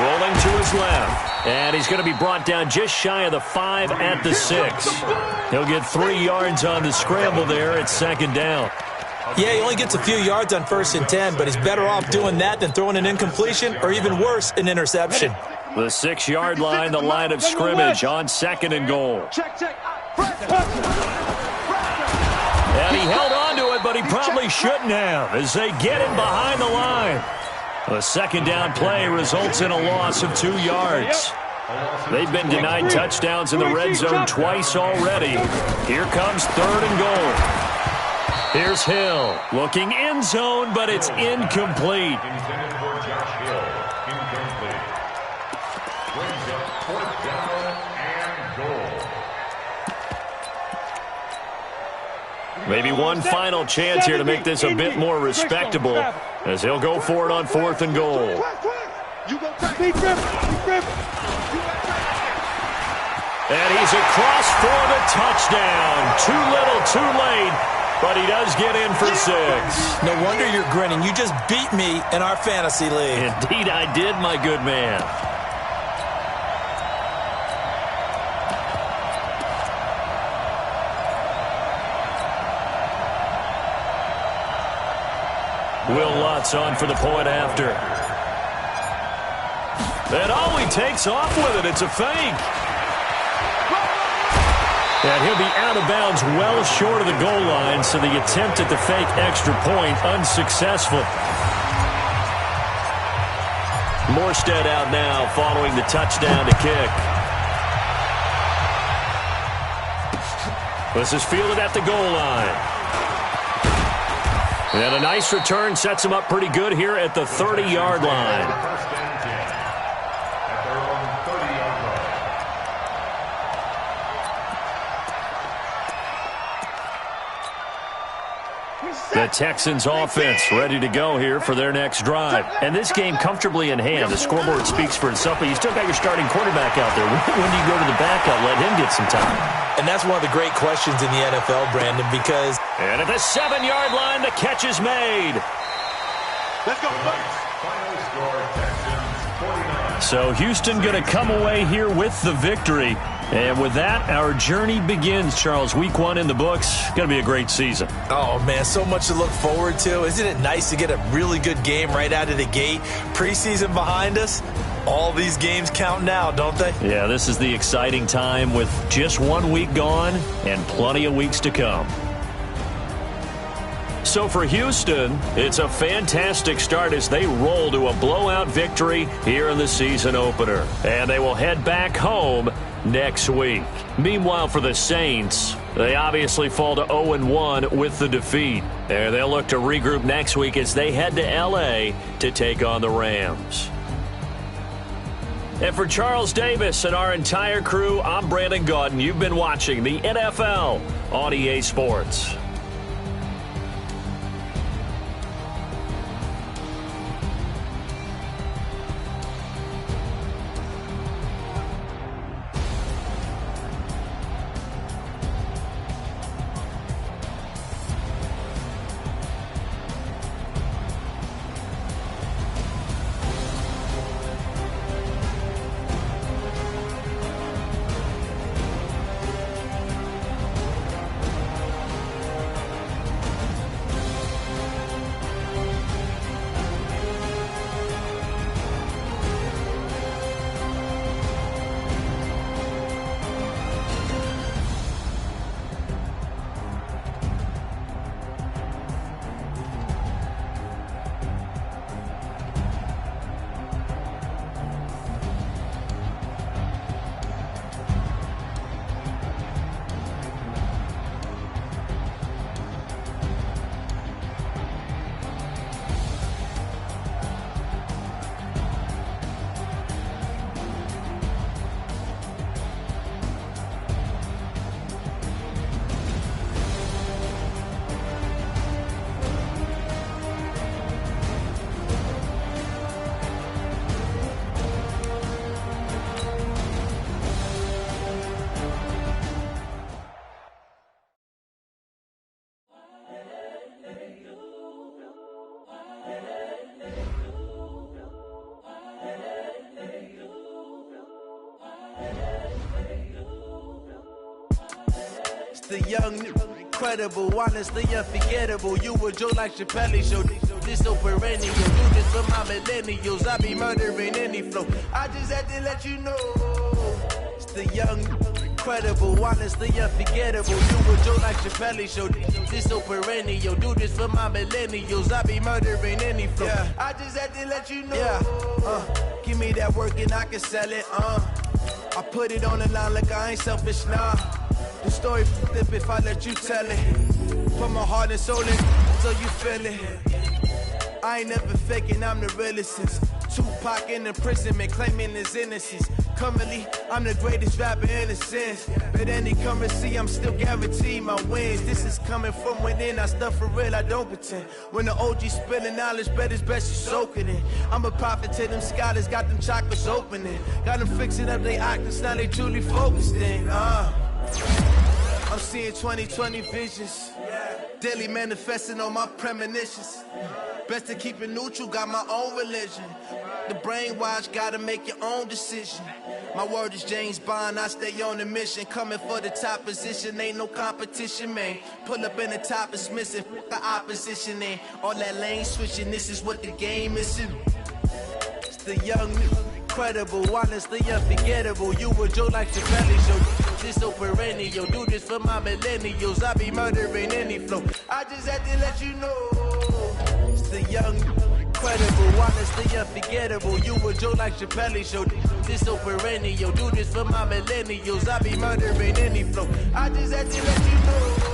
Rolling to his left. And he's going to be brought down just shy of the 5 at the 6. He'll get 3 yards on the scramble there at 2nd down. Yeah, he only gets a few yards on 1st and 10, but he's better off doing that than throwing an incompletion or even worse, an interception. The 6-yard line, the line of scrimmage on 2nd and goal. Check. And he held on to it, but he probably shouldn't have as they get him behind the line. The 2nd down play results in a loss of 2 yards. They've been denied touchdowns in the red zone twice already. Here comes 3rd and goal. Here's Hill looking end zone, but it's incomplete. Intended for Josh Hill. Incomplete. Brings up 4th down and goal. Maybe one final chance here to make this a bit more respectable as he'll go for it on 4th and goal. You go crack. And he's across for the touchdown. Too little, too late, but he does get in for 6. No wonder you're grinning. You just beat me in our fantasy league. Indeed I did, my good man. Will Lutz on for the point after. And he takes off with it. It's a fake. And he'll be out of bounds well short of the goal line, so the attempt at the fake extra point unsuccessful. Morstead out now following the touchdown to kick. This is fielded at the goal line. And a nice return sets him up pretty good here at the 30-yard line. First and 10 at their own 30-yard line. The Texans offense ready to go here for their next drive. And this game comfortably in hand. The scoreboard speaks for itself, but you still got your starting quarterback out there. When do you go to the backup, let him get some time? And that's one of the great questions in the NFL, Brandon, because... And at the 7-yard line, the catch is made. Let's go. Final score, Texans 49. So Houston going to come away here with the victory. And with that, our journey begins, Charles. Week 1 in the books. Going to be a great season. Oh, man, so much to look forward to. Isn't it nice to get a really good game right out of the gate? Preseason behind us. All these games count now, don't they? Yeah, this is the exciting time with just 1 week gone and plenty of weeks to come. So for Houston, it's a fantastic start as they roll to a blowout victory here in the season opener. And they will head back home next week. Meanwhile, for the Saints, they obviously fall to 0-1 with the defeat. And they'll look to regroup next week as they head to L.A. to take on the Rams. And for Charles Davis and our entire crew, I'm Brandon Gaudin. You've been watching the NFL on EA Sports. It's the young, incredible, honestly unforgettable. You were Joe like Chappelle show. This so perennial. Do this for my millennials. I be murdering any flow. I just had to let you know. It's the young, incredible, honestly unforgettable. You were Joe like Chappelle show. This so perennial. Do this for my millennials. I be murdering any flow. Yeah. I just had to let you know. Yeah. Give me that work and I can sell it. I put it on the line like I ain't selfish, nah. The story flip if I let you tell it. Put my heart and soul in so you feel it. I ain't never faking, I'm the realest since Tupac in imprisonment, claiming his innocence. Currently, I'm the greatest rapper in a sense. But any currency, I'm still guaranteed my wins. This is coming from within, I stuff for real, I don't pretend. When the OG spilling knowledge, bet it's best you soak it in. I'm a prophet to them scholars, got them chakras opening. Got them fixing up they octaves, now they truly focused in. I'm seeing 2020 visions, daily manifesting on my premonitions. Best to keep it neutral, got my own religion. The brainwash, gotta make your own decision. My word is James Bond, I stay on the mission. Coming for the top position, ain't no competition, man. Pull up in the top, it's missing, the opposition ain't. All that lane switching, this is what the game is. It's the young, incredible, honestly unforgettable. You were Joe like Chappelle show. This so perennial, do this for my millennials. I be murdering any flow. I just had to let you know. It's the young, incredible, honestly unforgettable. You were Joe like Chappelle show. This so perennial, do this for my millennials. I be murdering any flow. I just had to let you know.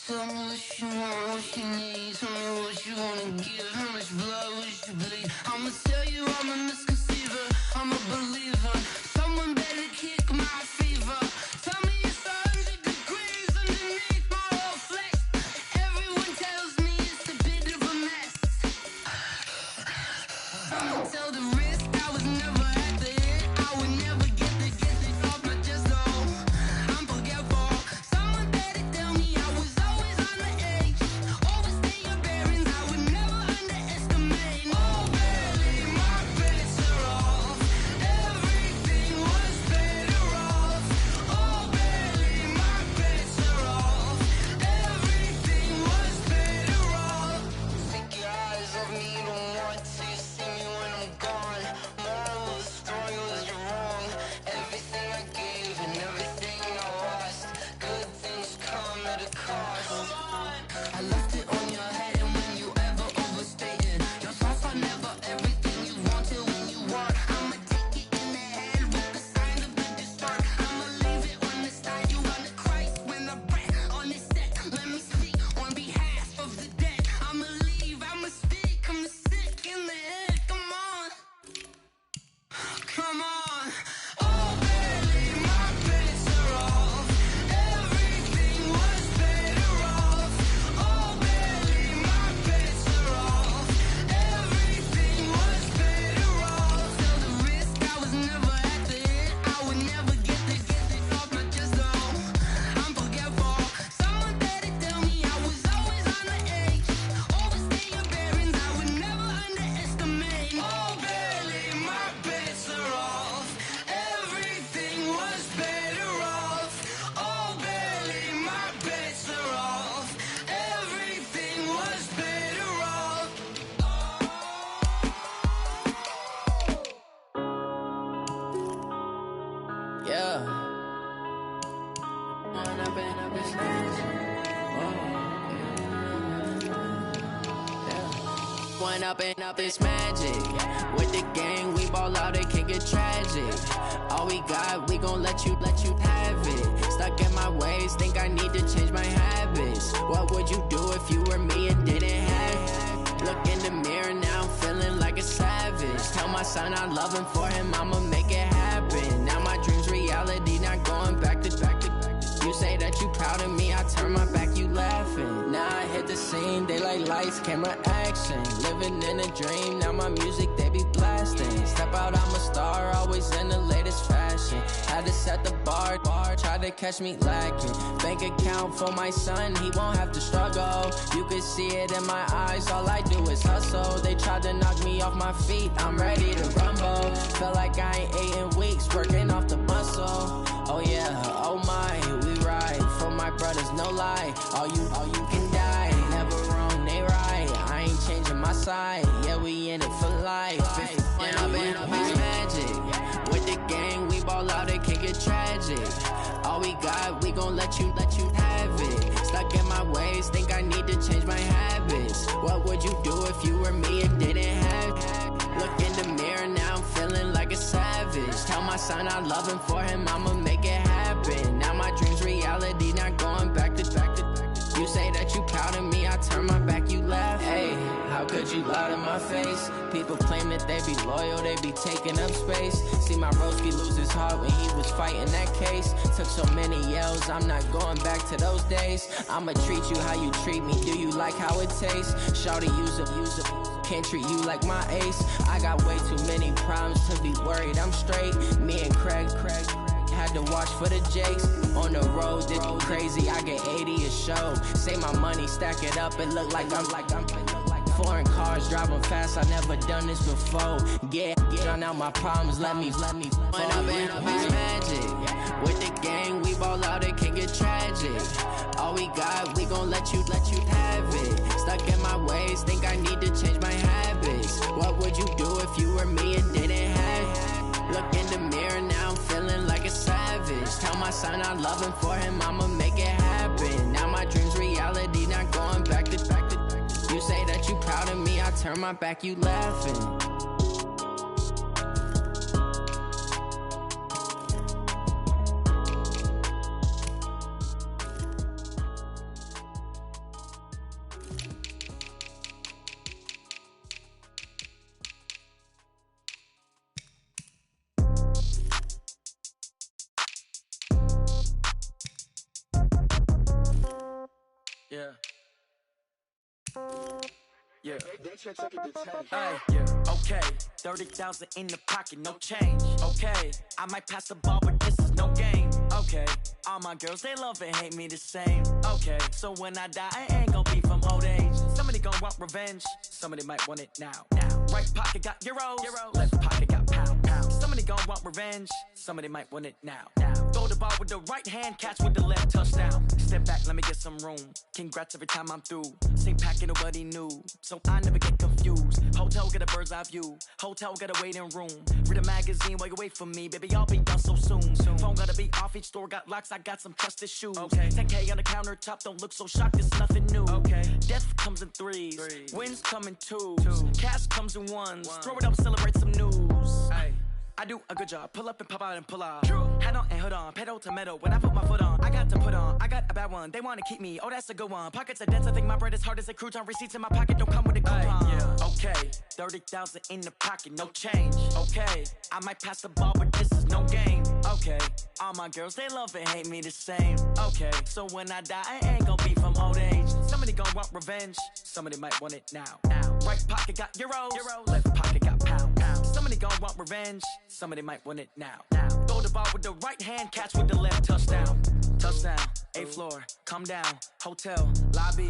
Tell me what you want, what you need. Tell me what you wanna give. How much blood would you bleed? I'ma tell you I'm a misconceiver. I'm a believer. Someone better kick my fever. Tell me it's 100 degrees underneath my whole flesh. Everyone tells me it's a bit of a mess. I'ma tell the risk I was never at the hit. I would never get it off my chest though. I'm forgetful. Someone better tell me I was always on the edge. Overstay your bearings, I would never underestimate. Oh baby, my bets are off. Everything was better off. Oh baby, my bets are off. Everything was better off. Take your eyes off me, you don't want to see me when I'm gone. Moral of the story was you're wrong. Everything I gave and everything I lost. Good things come at a cost. I left it on your head, and when you ever overstated yourself, I never everything you wanted when you want. I'ma take it in the head with the signs of the distort. I'ma leave it on the side. You wanna Christ when I breath on this set. Let me speak on behalf of the dead. I'ma leave, I'ma speak. I'm the sick in the head. Come on, come on. Oh baby, my bets are off. Everything was better off. Oh baby, my bets are off. Everything was better off. Tell the risk I was never at the hit. I would never get it off my chest though. I'm forgetful. Someone better tell me I was always on the edge. Overstay your bearings, I would never underestimate. Oh baby, my bets are off. Everything was better off. Oh baby, my bets are off. Everything was better off. Yeah. One up and up is magic. With the gang, we ball out, it can get tragic. All we got, we gon' let you have it. Stuck in my ways, think I need to change my habits. What would you do if you were me and didn't have it? Look in the mirror now, I'm feeling like a savage. Tell my son I love him, for him I'ma make it happen. Now my dreams reality. scene. They like lights, camera, action. Living in a dream, now my music they be blasting. Step out, I'm a star, always in the latest fashion. Had to set the bar, try to catch me lacking. Bank account for my son, he won't have to struggle. You can see it in my eyes, all I do is hustle. They tried to knock me off my feet, I'm ready to rumble. Felt like I ain't ate in weeks, working off the muscle. Oh yeah, oh my, we ride for my brothers, no lie. All you can die, never wrong, they right. I ain't changing my side, yeah, we in it for life. And I've been magic with the gang, we ball out, it can get tragic. All we got, we gon' let you have it. Stuck in my ways, think I need to change my habits. What would you do if you were me and didn't have it? Look in the mirror, now I'm feeling like a savage. Tell my son I love him, for him I'ma make it happen. Now my dream's reality, not going back to. You say that you proud of me, I turn my back, you laugh. Hey, how could you lie to my face? People claim that they be loyal, they be taking up space. See my broski lose his heart when he was fighting that case. Took so many yells, I'm not going back to those days. I'ma treat you how you treat me, do you like how it tastes? Shawty, use up, can't treat you like my ace. I got way too many problems to be worried, I'm straight. Me and Craig had to watch for the Jakes. On the road, did you crazy, I get 80 a show. Say my money, stack it up, it look like I'm foreign cars, driving fast, I never done this before. Get drown out my problems, let me When I've been magic with the gang, we ball out, it can get tragic. All we got, we gon' let you have it. Stuck in my ways, think I need to change my habits. What would you do if you were me and didn't have it? Look in the mirror, now I'm feeling like a savage. Tell my son I love him, for him I'ma make it happen. Now my dream's reality, not going back to. You say that you proud of me, I turn my back, you laughing. Yeah. Yeah. Hey, yeah. Okay. 30,000 in the pocket, no change. Okay. I might pass the ball, but this is no game. Okay. All my girls, they love and hate me the same. Okay. So when I die, I ain't gon' be from old age. Somebody gon' want revenge. Somebody might want it now. Right pocket got euros. Left pocket got pound. Somebody gon' want revenge. Somebody might want it now. Throw the ball with the right hand, catch with the left, touchdown. Step back, let me get some room. Congrats every time I'm through. Same packet, nobody knew, so I never get confused. Hotel get a bird's eye view. Hotel got a waiting room. Read a magazine while you wait for me, baby. I'll be done so soon. Phone gotta be off, each store got locks. I got some trusted shoes. 10K on the countertop, don't look so shocked. It's nothing new. Death comes in threes. Wins come in twos. Cash comes in ones. Throw it up, celebrate some news. I do a good job. Pull up and pop out and pull out. True. Head on and hood on. Pedal to metal. When I put my foot on, I got to put on. I got a bad one. They want to keep me. Oh, that's a good one. Pockets are dense. I think my bread is hard as a crouton. Receipts in my pocket don't come with a coupon. Yeah. Okay. 30,000 in the pocket. No change. Okay. I might pass the ball, but this is no game. Okay. All my girls, they love and hate me the same. Okay. So when I die, I ain't gon' be from old age. Somebody gon' want revenge. Somebody might want it now. Right pocket got euros. Left pocket got pound. Somebody gon' want revenge. Somebody might want it now. Throw the ball with the right hand, catch with the left, touchdown. Touchdown, 8th floor, come down, hotel, lobby.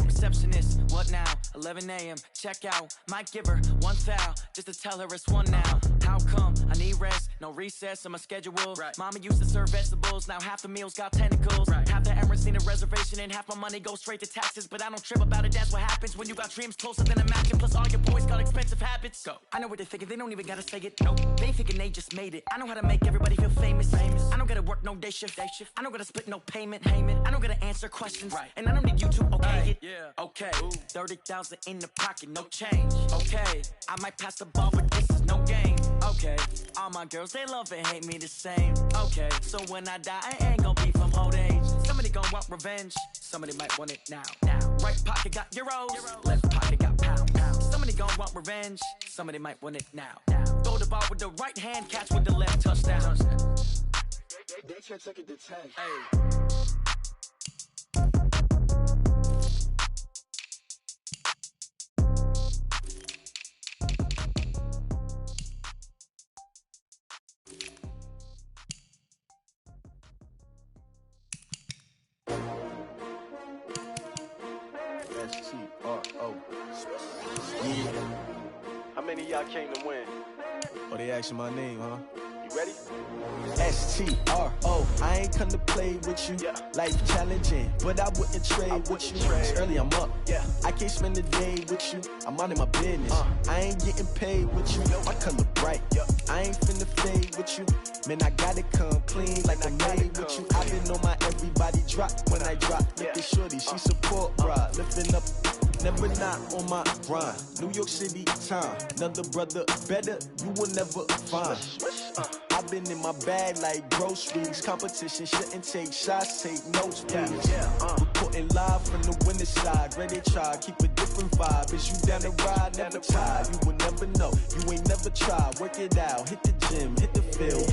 Receptionist, what now? 11 a.m., check out. Might give her one foul, just to tell her it's one now. How come? I need rest, no recess on my schedule. Mama used to serve vegetables, now half the meals got tentacles. Half the errands need a reservation and half my money goes straight to taxes. But I don't trip about it, that's what happens when you got dreams closer than a mansion. Plus all your boys got expensive habits. Go. I know what they're thinking, they don't even gotta say it. Nope. They thinking they just made it. I know how to make everybody feel famous. I don't gotta work no day shift. I don't gotta split no payment. I don't gotta answer questions. And I don't need you to okay it. Yeah. Okay, 30,000 in the pocket, no change. Okay, I might pass the ball, but this is no game. Okay, all my girls, they love and hate me the same. Okay, so when I die, I ain't gon' be from old age. Somebody gon' want revenge. Somebody might want it now. Right pocket got euros. Left pocket got pound. Somebody gon' want revenge. Somebody might want it now. Throw the ball with the right hand, catch with the left, touchdown. They can't take it to 10. Hey. I came to win. Oh, they asking my name, huh? You ready? S-T-R-O, I ain't come to play with you. Yeah. Life challenging, but I wouldn't trade with you. It's early, I'm up. Yeah. I can't spend the day with you. I'm minding my business. I ain't getting paid with you. My color bright. I ain't finna fade with you. Man, I gotta come clean like I'm made with you. I've been on my everybody drop when I drop. Look at shorty, she support ride. Lifting up, never not on my grind. New York City time, another brother better, you will never find. I've been in my bag like groceries. Competition shouldn't take shots, take notes, please. Reporting live from the winter side. Ready to try, keep a different vibe. Is you down the ride, never tired. You will never know, you ain't never tried. Work it out, hit the gym, hit the field.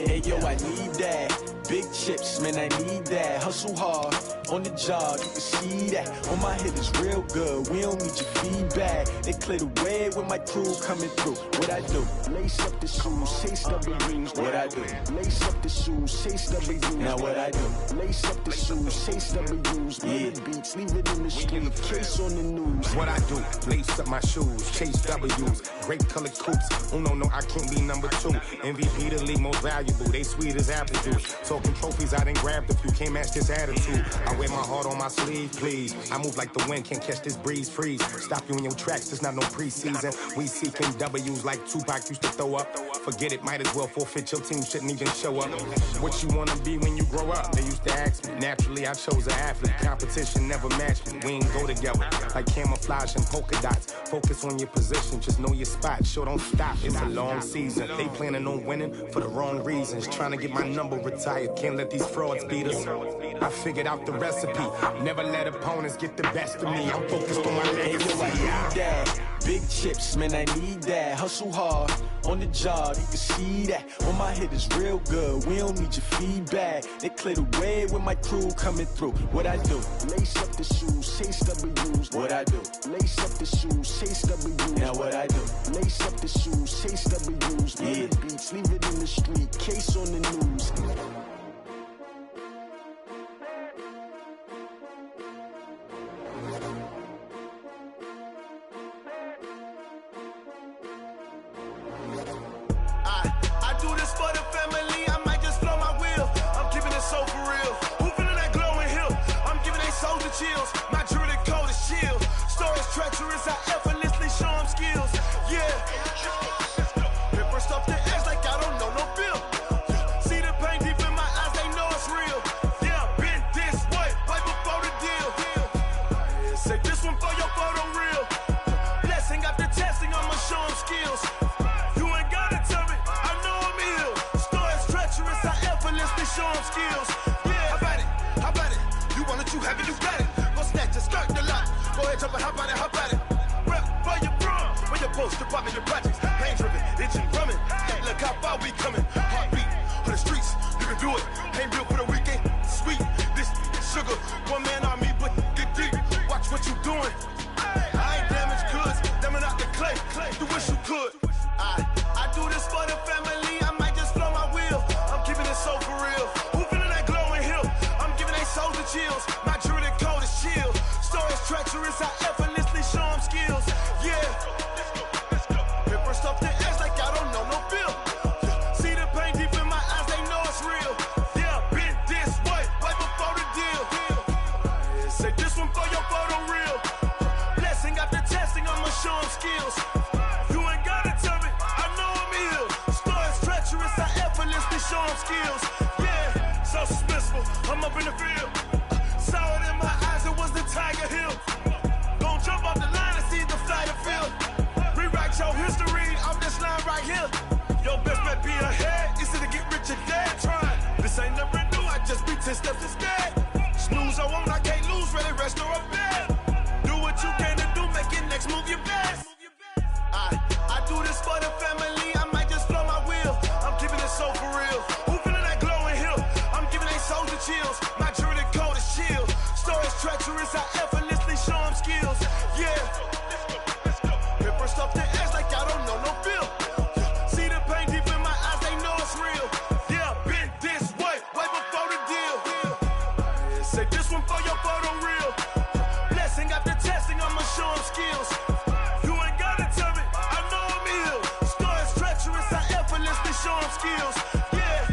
Hey yo, I need that. Big chips, man, I need that. Hustle hard, on the job, you can see that. On my head is real good, we don't need your feedback. They clear the way with my crew coming through. What I do? Lace up the shoes, chase W's. What I do? Lace up the shoes, chase W's. Now what I do? Lace up the shoes, chase W's. Yeah. Beats, leave it in the street, case on the news. What I do? Lace up my shoes, chase W's. Grape colored coops. Oh no, I can't be number 2. MVP the league, most valuable. They sweet as apple juice. Talking trophies, I done grabbed a few. Can't match this attitude. I wear my heart on my sleeve, please. I move like the wind, can't catch this breeze, freeze. Stop you in your tracks, there's not no preseason. We seeking W's like Tupac used to throw up. Forget it, might as well forfeit. Your team shouldn't even show up. What you wanna be when you grow up? They used to ask me. Naturally, I chose an athlete. Competition never matched me. We ain't go together like camouflage and polka dots. Focus on your position, just know your spot. Sure, don't stop. It's a long season. They planning on winning for the wrong reasons. Trying to get my number retired. Can't let these frauds beat us. I figured out the recipe. Never let opponents get the best of me. I'm focused on my legacy. I need that. Big chips, man, I need that. Hustle hard, on the job, you can see that. On my head is real good, we don't need your feedback. They clear the way with my crew coming through. What I do? Lace up the shoes, chase W's. What I do? Lace up the shoes, chase W's. Now what I do? Lace up the shoes, chase W's. Yeah. Beats, leave it in the street, case on the news. I do this for the family, I might just blow my wheel. I'm keeping it so for real. Who feeling that glowing hill? I'm giving they souls the chills. My jewelry code is chill. Stories treacherous, I effortlessly show them skills. Yeah. Paper stuff the edge like I don't know no bill. See the pain deep in my eyes, they know it's real. Yeah, been this way, way before the deal. Say this one for your photo reel. Blessing after testing, I'ma show them skills. Show them skills. Yeah, how about it? You want it, you have it, you got it. Go snatch it, skirt the lot. Go ahead, jump it, how about it? Rep for your bro, where your post, department, your projects. Pain driven, itching, drumming. Hey, look how far we coming. Heartbeat on the streets, you can do it. Ain't built for the weekend. Sweet, this sugar, one man army, but get deep. Watch what you doing. I ain't damaged goods, damn out the clay. You wish you could. I do this for the family. I might just blow my wheel. I'm keeping it so for real. Who feeling that glowing hill? I'm giving they souls the chills. My jewelry code is chill. Stories treacherous, I effortlessly show them skills. Yeah. Paper stuff the edge like I don't know no bill. See the pain deep in my eyes, they know it's real. Yeah, been this way, way before the deal. Say this one for your photo reel. Blessing after testing, I'ma show them skills. You ain't gotta tell me, I know I'm ill. Stories treacherous, I effortlessly show them skills. Yeah, so suspenseful, I'm up in the field. Saw it in my eyes, it was the Tiger Hill. Gon' jump off the line and see the fly the field. Rewrite your history off this line right here. Your best bet be ahead, easy to get rich or dead. Trying, this ain't never new, I just be 10 steps instead. Snooze I won't, I can't lose, ready, rest or a bed. Do what you can to do, make it next move your best. I do this for the family, I might just blow my wheel. I'm keeping it so for real. Who feeling that glowing hill? I'm giving they souls the chills. My jewelry code wheels. Yeah.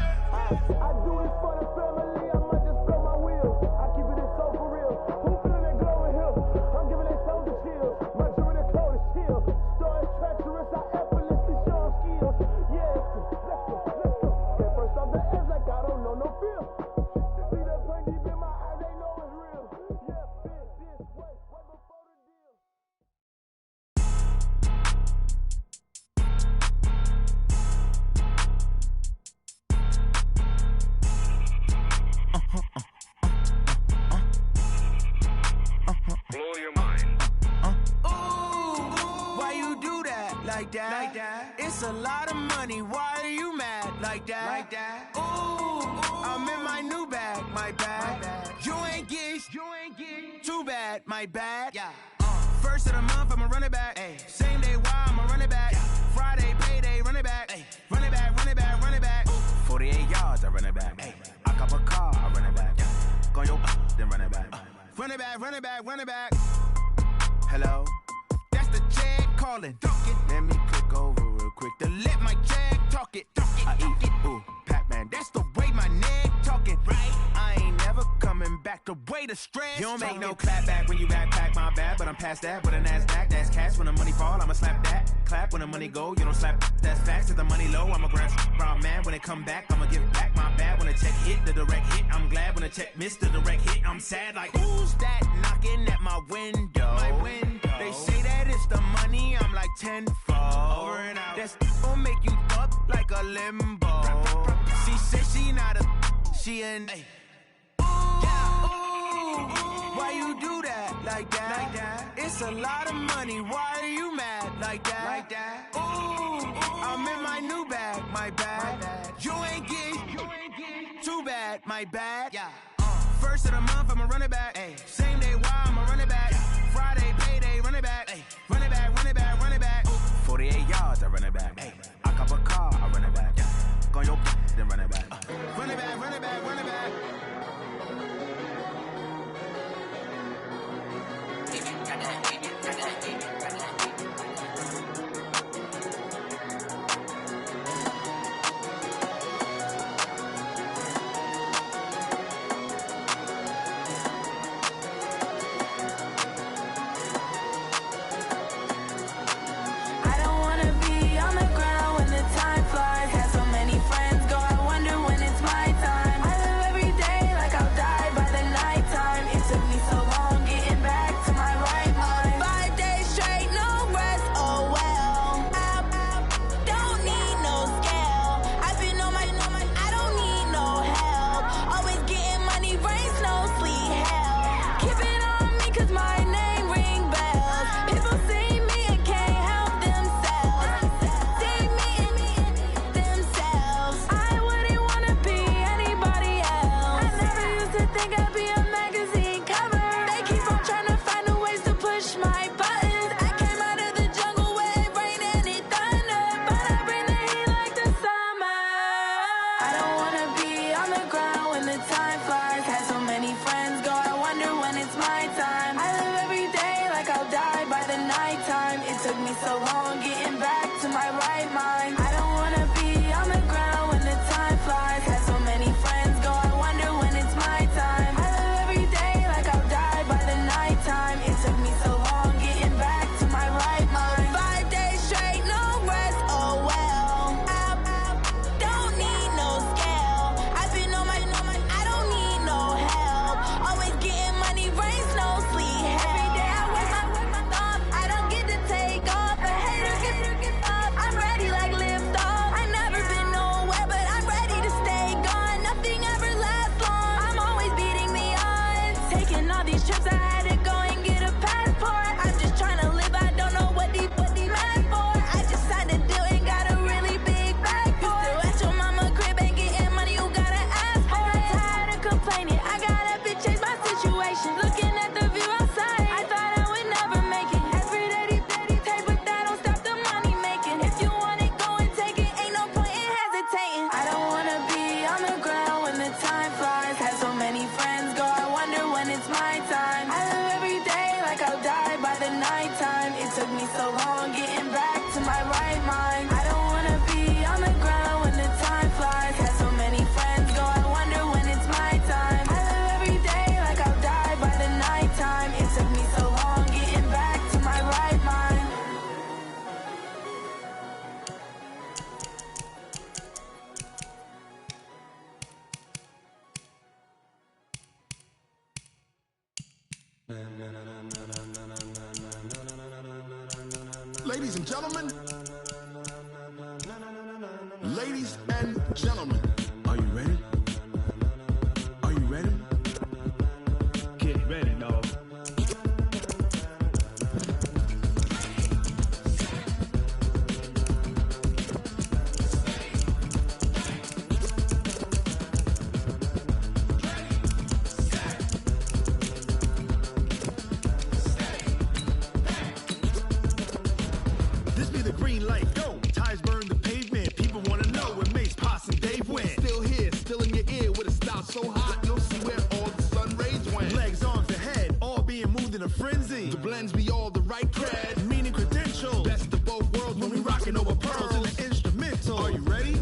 I do this for the family, I might just blow my wheels. I keep it so for real. Who feeling that glowing hill? I'm giving that soldier chills. My jewelry the cold is chill. Story treacherous, I effortlessly show them skills. Yeah, let's go. Get first off the edge like I don't know no feel. See that pain deep in my eyes, they know it's real. Yeah, bitch, this way before the deal. Blow your mind. Ooh, why you do that like that? It's a lot of money. Why are you mad like that? Ooh, I'm in my new bag, my bad. You ain't get too bad, my bad. Yeah. First of the month, I'ma run it back. Ay. Same day, why I'ma run it back. Friday, payday, run it back. Ay. Run it back, run it back, run it back. 48 yards, I run it back. Ay. I cop a car, I run it back. Go yo, then run it back. Run it back, run it back, run it back. Hello, that's the check calling. Let me click over real quick to let my check talk it. I eat it, ooh, Pac-Man. That's the way my neck talking. Right, I ain't never coming back. The way the stress. You don't make no clap back when you backpack, my bad. But I'm past that with a NASDAQ. That's cash when the money fall. I'ma slap that. Clap when the money go. You don't slap. That's facts. If the money low, I'ma grab brown man. When it come back, I'ma give back my bad. When the check hit, the direct hit. I'm glad when the check missed the direct hit. I'm sad like who's that knocking at my window? My window. They say that it's the money. I'm like tenfold. Over and out. That's gon' make you up like a limbo. She said she not a. She an. Ay. Why you do that like that? It's a lot of money. Why are you mad like that? Ooh, I'm in my new bag, my bad. You ain't get too bad, my bad. Yeah. First of the month, I'ma run it back. Ay. Same day, why I'ma run it back. Friday, payday, run it back. Ay. Run it back, run it back, run it back. 48 yards, I run it back. Ay. I cop a car, I run it back. Go yo, then run it back. Run it back, run it back, run it back. I don't wanna be on the ground when the time flies. Had so many friends go, I wonder when it's my time. I live every day Ladies and gentlemen. Ladies and gentlemen. Are you ready? Are you ready? Get ready, dog. This be the green light, go. Ties burn the pavement. People wanna know where Mace, Posse, and Dave went. Still here, still in your ear with a style so hot, you'll see where all the sun rays went. Legs, arms, and head, all being moved in a frenzy. The blends be all the right cred. Meaning credentials. Best of both worlds when we rockin' over pearls in the instrumental. Are you ready?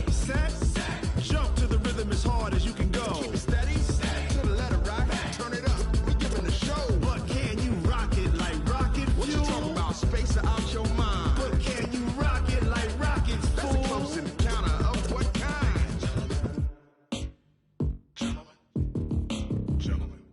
Set. Jump to the rhythm as hard as you can go. Keep it steady, to the letter right. Turn it up, we giving a show. But can you rock it like rocket fuel? What you talking about? Space or out your mind? But can you rock it like rockets, That's fool? a close encounter of what kind? Gentlemen.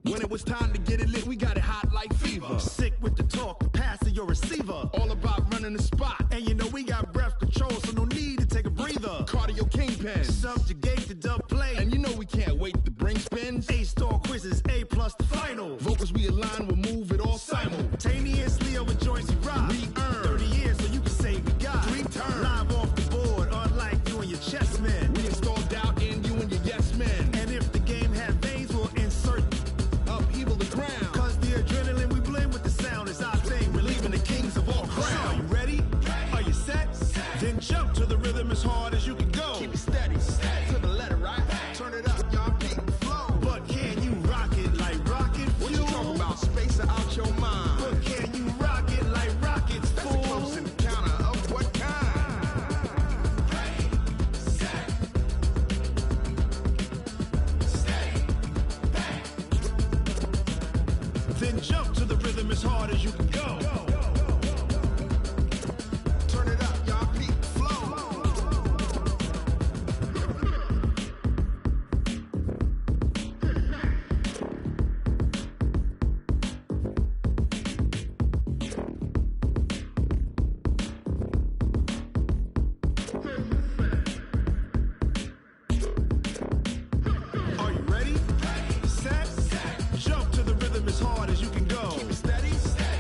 When it was time to get it lit, we got it hot like fever. Sick with the talk, the pass of your receiver. All about running the spot. And you know we got breath control, so no need to take a breather. Cardio kingpin. Subjugate the dub play. And you know we can't wait to bring spins. A-star quizzes, A+ the final. Vocals we align, we'll move it all Simultaneously over joints we rock. We earn 30 years so you can say we got 3 turns. Live off the board, unlike you and your chess men. We install doubt in you and your yes men. And if the game had veins, we'll insert Upheaval the ground. Cause the adrenaline we blend with the sound is our thing. We're leaving the kings of all crowns. Are you ready? Are you set? Then jump to the rhythm as hard as you can go. Keep it steady, to the letter right. Turn it up, y'all keep the flow. But can you rock it like rocket fuel? What you talking about? Space or out your mind? But can you rock it like rockets, That's fool? a close encounter of what kind? Then jump to the rhythm as hard as you can go. Turn it up, y'all keep the flow. Are you ready? Set. Jump to the rhythm as hard as you can go. Keep it steady,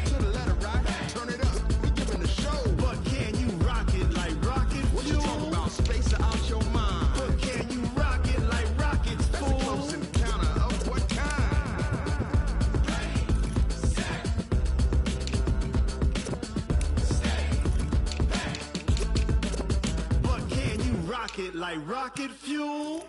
to the letter right. Turn it up, we giving a show. But can you rock it like rocket What you fuel? talking about? Space or out your mind? But can you rock it like rockets, That's a fool? close encounter of what kind? But can you rock it like rocket fuel?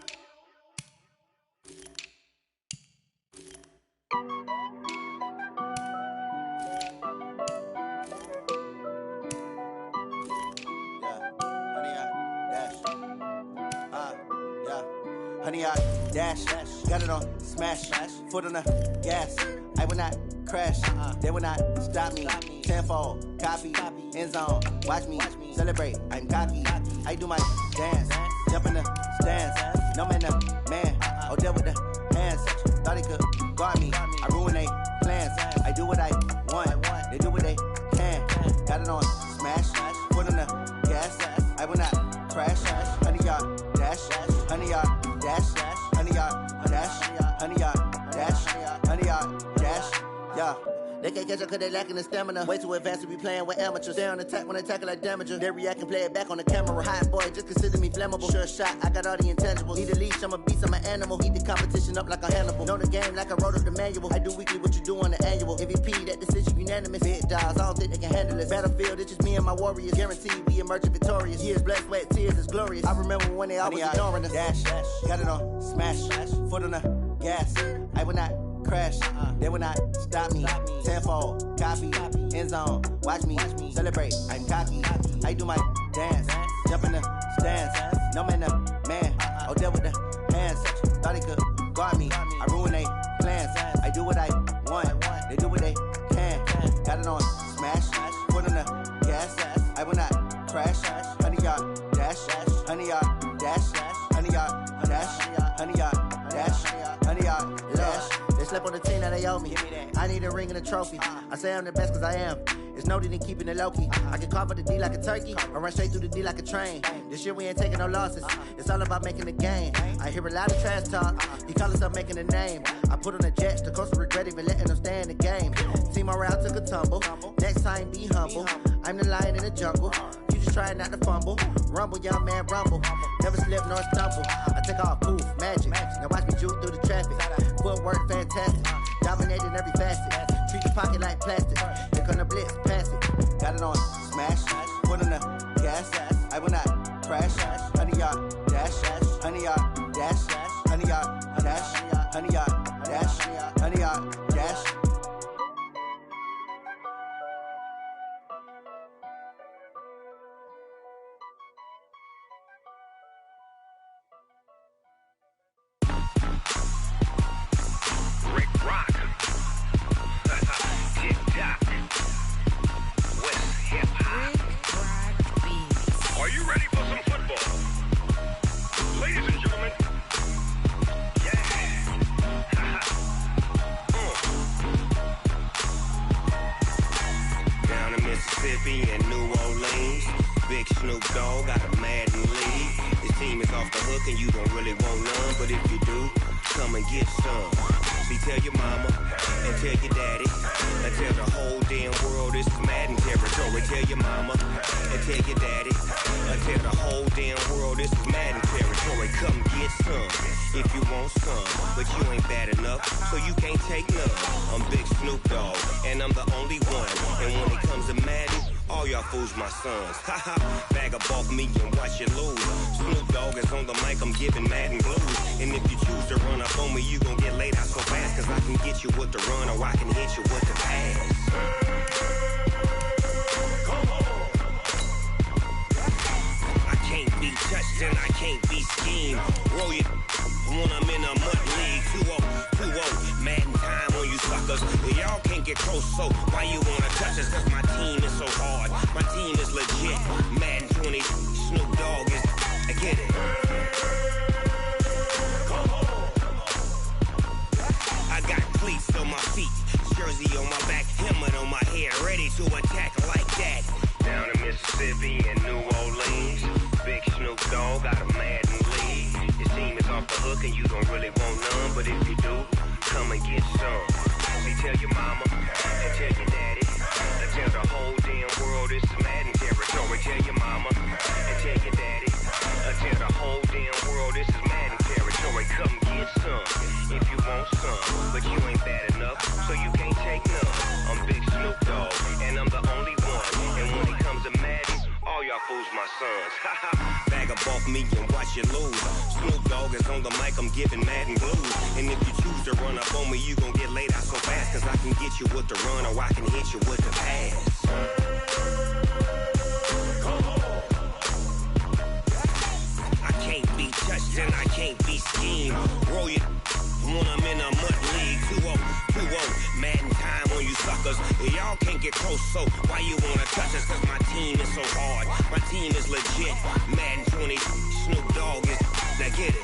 Honey, I dash, got it on smash, foot on the gas. I will not crash, they will not stop me. Tenfold, copy, end zone, watch me celebrate. I'm cocky, I do my dance, jump in the stands. No man, the man, oh, deal with the hands. Thought he could guard me, I ruin they plans. I do what I want, they do what they can. Got it on smash, foot on the gas. I will not crash, honey, y'all dash, honey, y'all dash, honey, y'all dash, honey, y'all dash, honey, y'all dash, yeah. They can't catch up cause they lacking the stamina. Way too advanced to be playing with amateurs. Stay on attack when they tackle like damager. They react and play it back on the camera. Hot boy, just consider me flammable. Sure shot, I got all the intangibles. Need a leash, I'm a beast, I'm an animal. Heat the competition up like a Hannibal. Know the game like I wrote up the manual. I do weekly what you do on the annual. MVP, that decision unanimous. Big dogs, I don't think they can handle it. Battlefield, it's just me and my warriors. Guaranteed we emerge victorious. Years, blood, sweat, tears, it's glorious. I remember when they always ignoring us. Dash, got it on smash, foot on the gas. I will not crash, they will not stop me. Tenfold, copy, end zone, watch me celebrate. I'm cocky, I do my dance, jump in the stands. No man, the man, oh, deal with the hands. Thought he could guard me, I ruin they plans. I do what I want, they do what they can. Got it on smash, foot on the gas. I will not crash, honey, y'all dash, honey, y'all dash, honey, y'all dash, honey, y'all dash, honey, y'all dash. slept on the team that they owe me. I need a ring and a trophy. I say I'm the best cause I am. It's no need in keeping it low-key. I can carve up the D like a turkey or run straight through the D like a train. This year we ain't taking no losses. It's all about making the game. I hear a lot of trash talk. He call himself making a name. I put on the Jets. The coach will regret even letting them stay in the game. Team morale took a tumble. Next time be humble. I'm the lion in the jungle. You just trying not to fumble. Rumble, young man, rumble. Never slip nor stumble. I take off, poof, magic. Now watch me juke through the traffic. Footwork fantastic. Dominating every facet. Treat your pocket like plastic. Here come the blitz, pass it. Got it on smash. Put on the gas. I will not crash. 100-yard dash. 100-yard dash. 100-yard dash. 100-yard dash. 100-yard dash. Rick Rock. TikTok. West Hip Hop. Are you ready for some football? Ladies and gentlemen. Yeah. Down in Mississippi and New Orleans, Big Snoop Dogg got a Madden league. His team is off the hook and you don't really want none, but if you do, come and get some. See, tell your mama and tell your daddy and tell the whole damn world this is Madden territory. Tell your mama and tell your daddy and tell the whole damn world this is Madden territory. Come get some if you want some, but you ain't bad enough, so you can't take none. I'm Big Snoop Dogg and I'm the only one. And when it comes to Madden, all y'all fools my sons. Haha, bag up off me and watch you lose. Snoop Dogg is on the mic, I'm giving Madden blues. And if you choose to run up on me, you gon' get laid out so fast. Cause I can get you with the run or I can hit you with the pass. I can't be touched and I can't be schemed. Roll you when I'm in a mud league. 2-0, Madden time on you suckers. Y'all can't get close, so why you wanna touch us? Cause my team is so hard. My team is legit. Madden 20, Snoop Dogg is, I get it. I got cleats on my feet, jersey on my back, helmet on my head, ready to attack like that. Down in Mississippi and New Orleans, Big Snoop Dogg got a Madden league. His team is off the hook and you don't really want none, but if you do, come and get some. See, tell your mama and tell your daddy and tell the whole damn world this is Madden territory. Tell your mama and tell your daddy and tell the whole damn world this is Madden territory. Come get some if you want some, but you ain't bad enough, so you can't take none. I'm Big Snoop Dogg and I'm the only one. And when it comes to Madden, all y'all fools my sons. Bag up off me and watch you lose. Snoop Dogg is on the mic, I'm giving Madden blues. And if you choose to run up on me, you gon' get laid out so fast. Cause I can get you with the run or I can hit you with the pass. I can't be touched and I can't be schemed. Roll you when I'm in a mud league. 2-0, Madden time on you suckers. Y'all can't get close, so why you wanna touch us? Cause my team is so hard. My team is legit. Madden 20, Snoop Dogg is, now get it.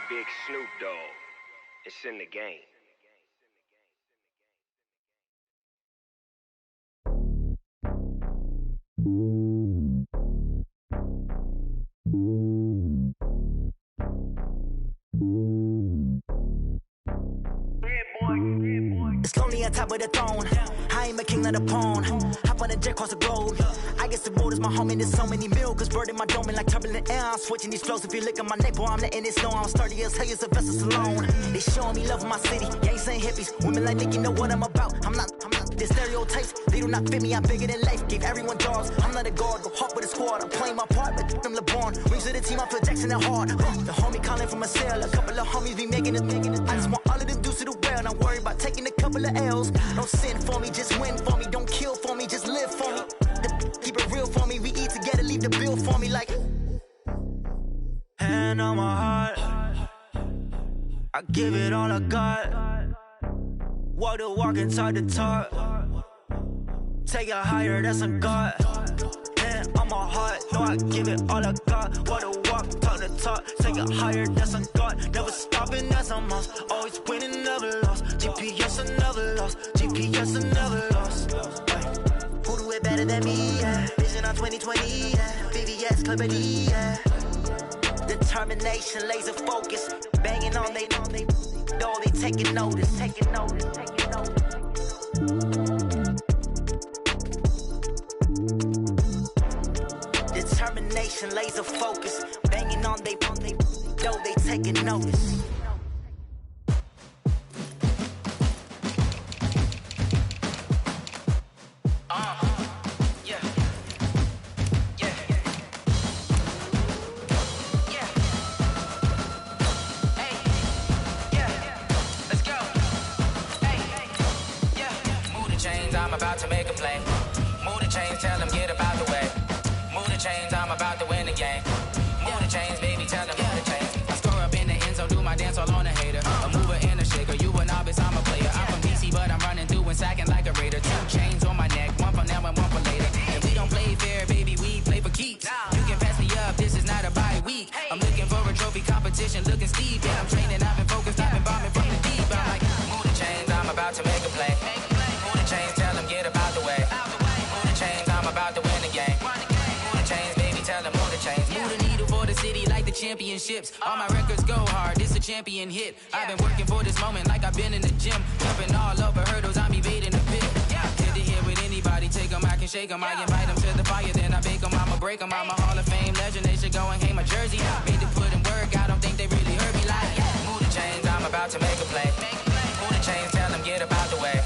Big Snoop Dogg, it's in the game. It's lonely on top of the throne. I ain't a king of the pawn. Hop on a jet across the globe. I guess the road is my home and there's so many milkers. Bird in my dome and like turbulent air. I'm switching these flows. If you look at my neck, boy, I'm letting it snow. I'm sturdy as hell, as a vessel alone. They showing me love in my city. Gangs ain't hippies. Women like Nick, you know what I'm about. I'm not. The stereotypes, they do not fit me. I'm bigger than life. Gave everyone jobs. I'm not a guard. Go hard with a squad. I'm playing my part, but them LeBron. Rings of the team, I feel Jackson and hard. The homie calling from a cell. A couple of homies be making it. I just want all of them dudes to do well. Not worry about taking a couple of L's. Don't sin for me, just win for me. Don't kill for me, just live for me. Keep it real for me. We eat together, leave the bill for me like. Hand on my heart, I give it all I got. Walk the walk and talk the talk. Take it higher, that's a God. Hand on my heart, know I give it all I got. Wanna walk, talk the talk. Take it higher, that's a God. Never stopping, that's a must. Always winning, never lost. GPS, I never lost. GPS, I never lost. Who do it better than me? Yeah. Vision on 2020. Yeah. VVS, Clarity. Yeah. Determination, laser focus. Banging on they know they taking notice. Taking notice. Taking notice. Determination, laser focus, banging on they know they taking notice. I'm about to make a play. Move the chains, tell them get about the way. Move the chains, I'm about to win the game. Move the chains, baby, tell them move the chains. I score up in the end zone, do my dance all on a hater. A mover and a shaker, you a novice, I'm a player. I'm from DC, but I'm running through and sacking like a raider. 2 chains on my neck, one for now and one for later. And we don't play fair, baby, we play for keeps. You can pass me up, this is not a bye week. I'm looking for a trophy competition, looking steep. Yeah, I'm training, I've been focused, I've been bombing from the deep. I'm like, move the chains, I'm about to make a play. Move the chains, tell them get about the way. Move the chains, I'm about to win the game. Move the chains, baby, tell them move the chains. Move the needle for the city like the championships. All my records go hard, this a champion hit. I've been working for this moment like I've been in the gym. Jumping all over hurdles, I'm evading the pit. Hit the hit with anybody, take them, I can shake them. I invite them to the fire, then I bake them, I'ma break them. I'm a Hall of Fame legend, they should go and hang my jersey. Made to put in work, I don't think they really heard me like, move the chains, I'm about to make a play. Move the chains, tell them get about the way.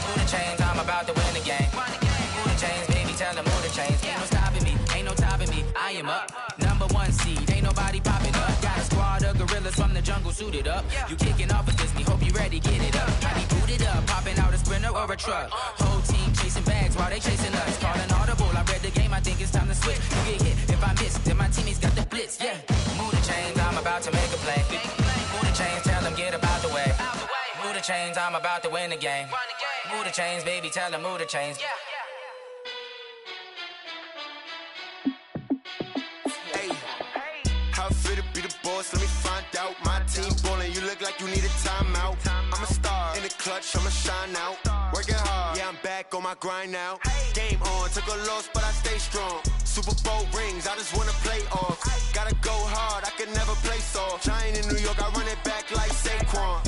Move the chains, I'm about to win the game. Move the chains, baby, tell them move the chains. Ain't no stopping me, ain't no topping me. I am up, number 1 seed, ain't nobody popping up. Got a squad of gorillas from the jungle suited up. You kicking off with Disney, hope you ready, get it up. I be booted up, popping out a sprinter or a truck. Whole team chasing bags while they chasing us. Calling audible, I read the game, I think it's time to switch. You get hit, if I miss, then my teammates got the blitz, yeah. Move the chains, I'm about to make a play. Move the chains, tell them get about the way. Move the chains, I'm about to win the game. Move the chains, baby, tell them move the chains. Hey, how fit to be the boss? Let me find out. My team ballin', you look like you need a timeout. I'm a star in the clutch, I'ma shine out. Working hard, yeah, I'm back on my grind now. Game on, took a loss, but I stay strong. Super Bowl rings, I just wanna play off. Gotta go hard, I can never play soft. Giant in New York, I run it back like Saquon.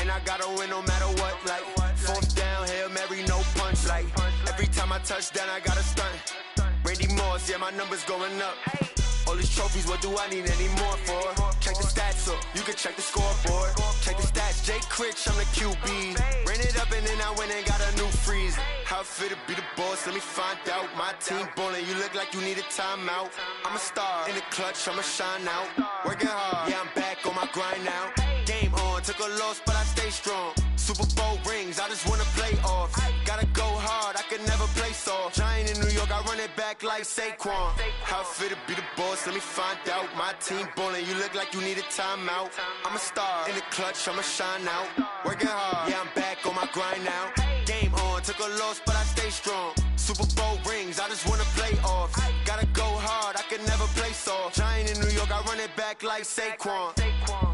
And I gotta win no matter what, like 4th down, Hail Mary, no punch. Like every time I touch down, I gotta stunt. Randy Moss, yeah, my numbers going up. All these trophies, what do I need any more for? Check the stats up, you can check the scoreboard. Check the stats, Jake Critch, I'm the QB. Ran it up and then I went and got a new freeze. How fit to be the boss, let me find out. My team ballin', you look like you need a timeout. I'm a star in the clutch, I'ma shine out. Working hard, yeah, I'm back on my grind now. Game on, took a loss, but I stay strong. Super Bowl rings, I just wanna play off. Gotta go hard, I can never play soft. Giant in New York, I run it back like Saquon. How fit to be the boss, let me find out. My team ballin', you look like you need a timeout. I'm a star in the clutch, I'ma shine out. Working hard, yeah, I'm back on my grind now. Game on, took a loss, but I stay strong. Super Bowl rings, I just wanna play off. Gotta go hard, I can never play soft. Giant in New York, I run it back like Saquon.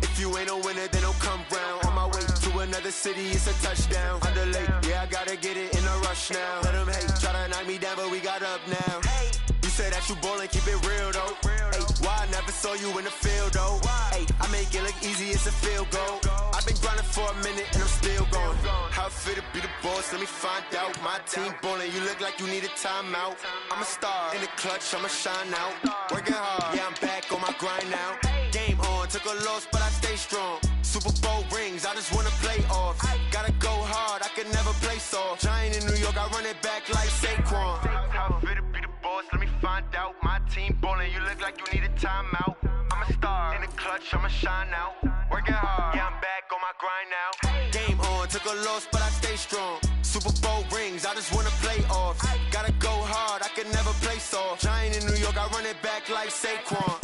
If you ain't a winner, then don't come round. On my way to another city, it's a touchdown. Underlay, yeah, I gotta get it in a rush now. Let them hate, try to knock me down, but we got up now. You say that you ballin', keep it real though. Hey, why I never saw you in the field though? Hey, I make it look easy, it's a field goal. I've been grinding for a minute and I'm still going. How fit to be the boss, let me find out. My team ballin', you look like you need a timeout. I'm a star in the clutch, I'ma shine out. Working hard, yeah, I'm back on my grind now. Game on, took a loss, but I stay strong. Super Bowl rings, I just wanna play off. Gotta go hard, I can never play soft. Giant in New York, I run it back like Saquon. How fit to be the boss, let me find out. My team ballin', you look like you need a timeout. I'm a star in the clutch, I'ma shine out. Working hard, yeah, I'm back on my grind now. Game on, took a loss, but I stay strong. Super Bowl rings, I just wanna play off. Gotta go hard, I can never play soft. Giant in New York, I run it back like Saquon.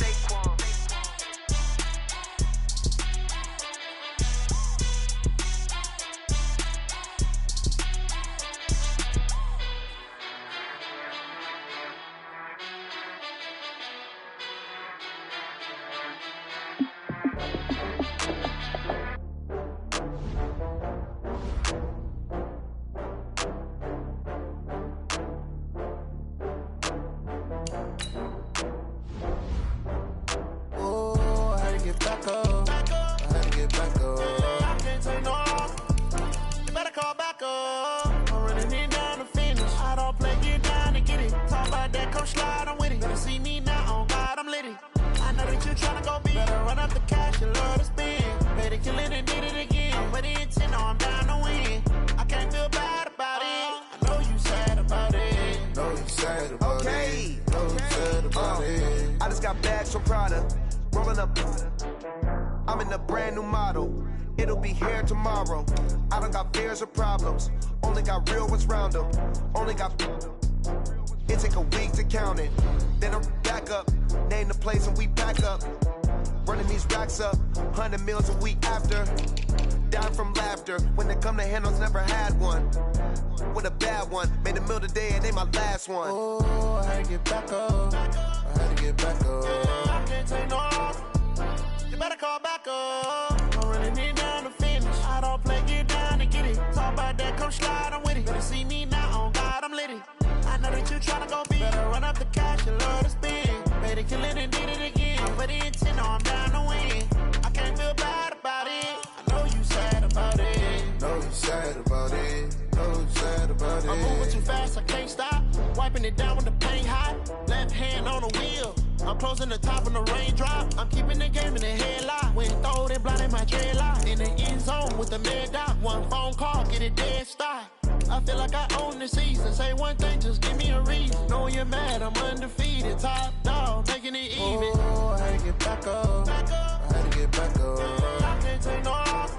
back up. I'm running it down to finish. I don't play, get down and get it. Talk about that, come slide, I'm with it. Better see me now, on God, I'm litty. I know that you tryna go big. Better run up the cash, you love to spend. Better kill it and did it again. But the intent, no, I'm down to win. I can't feel bad about it. I know you sad about it. Know you sad about it. Know you sad about it. I just got bags from Prada. Rolling up. I'm in a brand new model. It'll be here tomorrow. I don't got fears or problems. Only got real ones round them. Only got. It take a week to count it. Then I'm back up. Name the place and we pack up. Running these racks up. 100 meals a week after. Dying from laughter. When they come to handles, never had one. With a bad one. Made a meal today and they my last one. Oh, I had to get back up. I had to get back up. I can't take no off. You better call back up. I'm running it down to finish. I don't play, get down and get it. Talk about that, come slide, I'm with it. Better see me now, on God, I'm litty. I know that you tryna go big. Better run up the cash, you love to spend. Better kill it and did it again. But the intent, no, I'm down to win. I can't feel bad about it. I know you sad about it. Know you sad about it. Know you sad about it. I'm moving too fast, I can't stop. Wiping it down with the paint hot. Left hand on the wheel. I'm closing the top on the raindrop. I'm keeping the game in the headlock. When throwed and blinded my dreadlock. In the end zone with the mad dot. One phone call, get it dead stop. I feel like I own the season. Say one thing, just give me a reason. Knowing you're mad, I'm undefeated. Top dog, making it even. Oh, I had to get back up. I had to get back up. I can't take no off.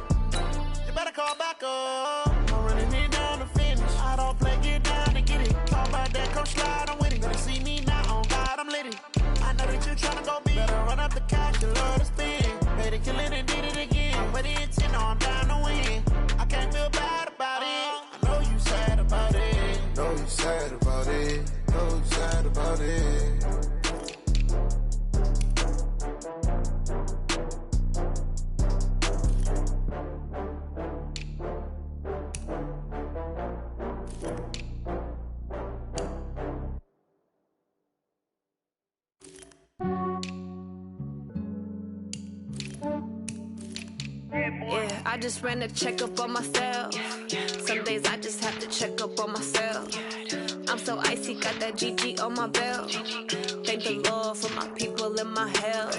You better call back up. I'm running it down to finish. I don't play, get down and get it. Talk about that, come slide, I'm with it. Better see me now, on God, I'm litty. I know that you tryna go big. Better run up the cash, you love to spend. Better kill it and did it again. But the intent, no, I'm down to win. I can't feel bad about it. I know you sad about it. Know you sad about it. Know you sad about it. Yeah, I just ran a checkup on myself. Some days I just have to check up on myself. I'm so icy, got that GG on my belt. Thank the Lord for my people in my health.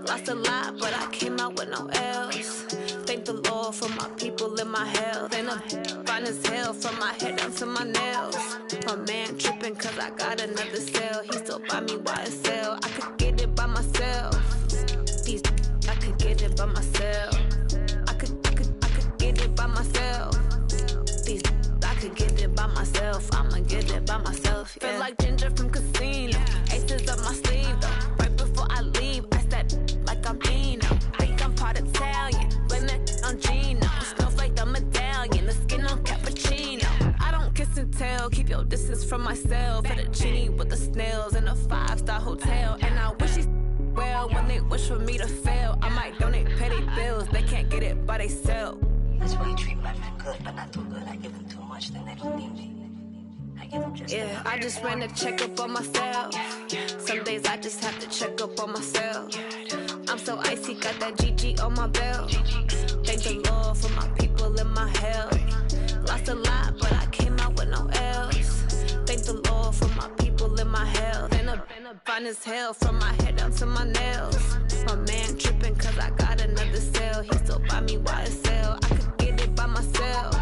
Lost a lot, but I came out with no else. Thank the Lord for my people in my health. And I'm fine as hell from my head down to my nails. My man tripping cause I got another cell. He still buy me YSL. I could get it by myself. These I could get it by myself. I could get it by myself. These I could get it by myself. I'ma get it by myself. Yeah. Feel like Ginger from Casino. Aces up my sleeve though. Right before I leave, I step like I'm Dino. Think I'm part Italian. Blame that on Gino. Smells like the medallion. The skin on cappuccino. I don't kiss and tell. Keep your distance from myself. Fettuccine with the snails in a 5-star hotel. And I wish well when they wish for me to fail. I might donate petty bills. They can't get it by themselves. That's why you treat my men good, but not too good. I give them too much, then they don't need me. I give them just yeah, I just ran a checkup on myself. Some days I just have to check up on myself. I'm so icy, got that GG on my belt. Thank the Lord for my people in my health. Lost a lot, but I came out with no else. Thank the Lord for my people in my health. And I'm fine as hell from my head down to my nails. My man tripping cause I got another cell. He still buy me YSL. I could get it by myself.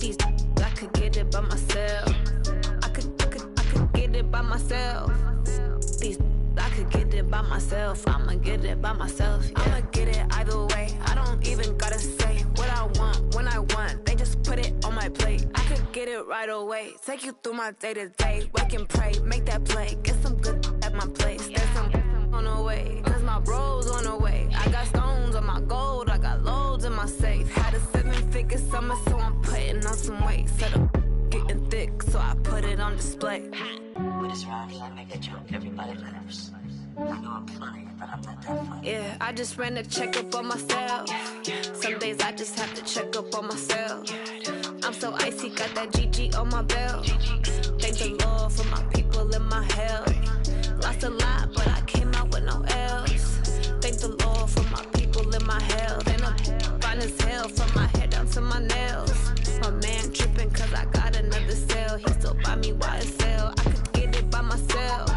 These I could get it by myself. I could get it by myself. These I could get it by myself. I'ma get it by myself. Yeah. I'ma get it either way. I don't even gotta say what I want when I want. They just put it on my plate. I could get it right away. Take you through my day to day. Wake and pray, make that play. Get some good at my place. There's some on the way. Cause my bro's on the way. I got stones on my gold. I got loads in my safe. Had a 7-figure summer, so I'm putting on some weight. Set up getting thick, so I put it on display. With this round here, I make a joke, everybody laughs. I know I'm funny, but I'm not that funny. Yeah, I just ran a checkup on myself. Some days I just have to check up on myself. I'm so icy, got that GG on my belt. Thank the Lord for my people in my health. Lost a lot, but I came out with no else. Thank the Lord for my people in my health. And I'm fine as hell from my head down to my nails. My man buy me YSL. I could get it by myself.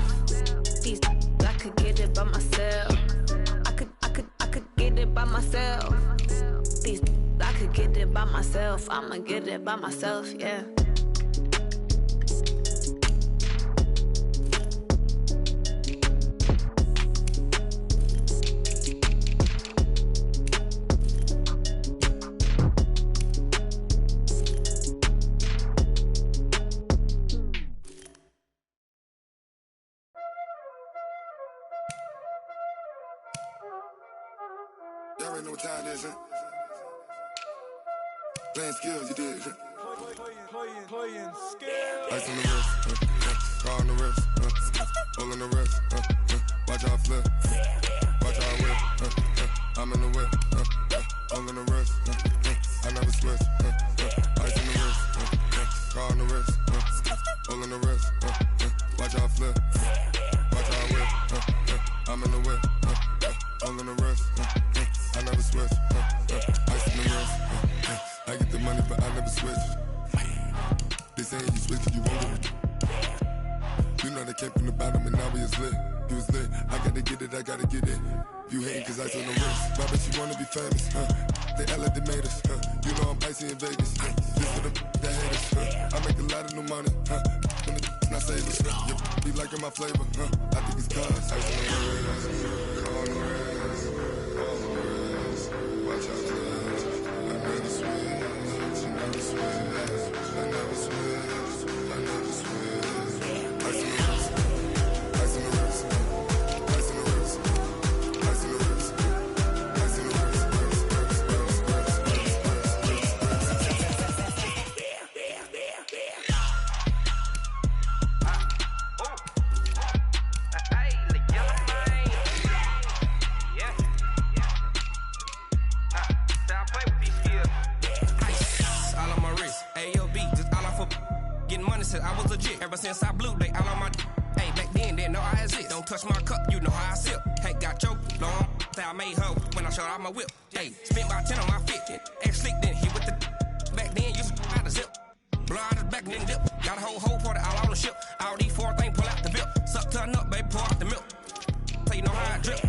These I could get it by myself. I could get it by myself. These I could get it by myself. I'ma get it by myself, yeah. Y'all already know what time it is, huh? Playing skills, you did, huh? Playing skills. Ice on the wrist, car on the wrist, hole in the wrist, watch how I flip, watch how I whip, I'm in the whip, hole in the wrist, I never switch, ice on the wrist, car on the wrist, hole in the wrist, watch how I flip, watch how I whip, I'm in the whip, hole in the wrist, I never switch, ice in the wrist, I get the money but I never switch. They saying you switch it, you won't get it. You know they came from the bottom and now we is lit. You was lit, I gotta get it, I gotta get it. You hating cause ice on the wrist. My bitch, you wanna be famous, They Ella they made us, You know I'm icy in Vegas, This for the that haters, I make a lot of new money, When the not save us, Be liking my flavor, I think it's cause ice on the wrist, on the wrist, on the wrist. Watch out, cuz I never switch, I never switch. I never switch, I never switch. Ice in the wrist, ice in the wrist, ice in the wrist, ice in the wrist, ice in the wrist, I was legit ever since I blew they all on my hey back then didn't know I exist. Don't touch my cup, you know how I sip. Hey, got choked long that I made her when I showed out my whip. Hey, spent about 10 on my fit. Ex slick then hit with the back then used to out the zip. Blow out his back then dip. Got a whole party all on the ship. All these four things pull out the bip. Suck turn up, baby, pour out the milk. So you know how I drip.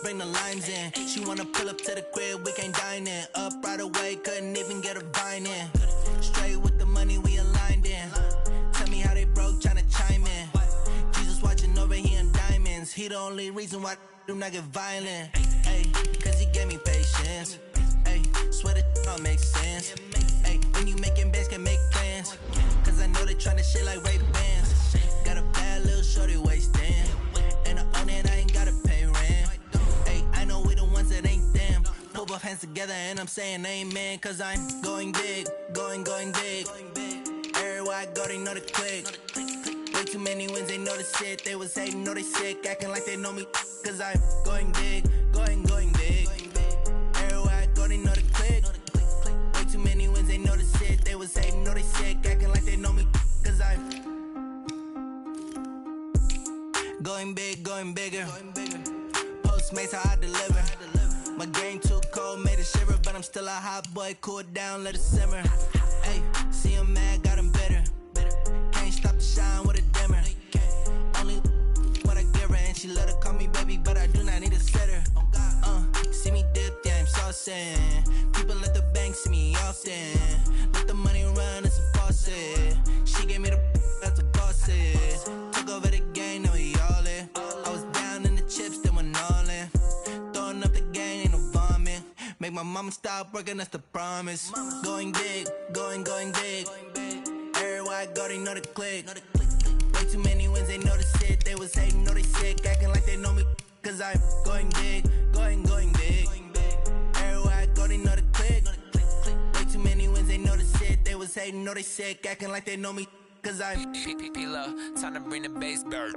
Bring the limes in. She wanna pull up to the crib, we can't dine in. Up right away, couldn't even get a vine in. Straight with the money, we aligned in. Tell me how they broke, tryna chime in. Jesus watching over here in diamonds. He the only reason why do not get violent. Ayy, cause he gave me patience. Ayy, swear that don't make sense. Ayy, when you making bands, can make plans. Cause I know they tryna shit like Ray Bans. Got a bad little shorty wasting. And I own it, I ain't gotta pay rent. I know we the ones that ain't them. Pull both hands together and I'm saying amen. Cause I'm going big, going big. Everywhere I go, they know the click. Way too many wins, they know the shit. They was hating, know they sick, acting like they know me. Cause I'm going big, going big. Everywhere I go, they know the click. Way too many wins, they know the shit. They was hating, know they sick, acting like they know me. Cause I'm Going big, going bigger. Postmates, how I deliver. My game too cold, made it shiver, but I'm still a hot boy. Cool it down, let it simmer. Hey, see him mad, got him bitter. Can't stop the shine with a dimmer. Only what I give her, and she let her call me baby, but I do not need a sitter. See me dip, yeah, I'm saucing. People at the bank see me often. Let the money run, it's a faucet. She gave me the that's the bosses. Took over the game, now we all in. I was down in the chips, then went all in. Throwing up the game, ain't no vomit. Make my mama stop working, that's the promise. Going big, going big. Everywhere I go, they know the click. Way too many wins, they know the shit. They was hating, know they sick, acting like they know me. Cause I'm going big, going big. Everywhere I go, they know the click. Way too many wins, they know the shit. They was hating, know they sick, acting like they know me. Cause I'm P-P-P-Lo, time to bring the bass back.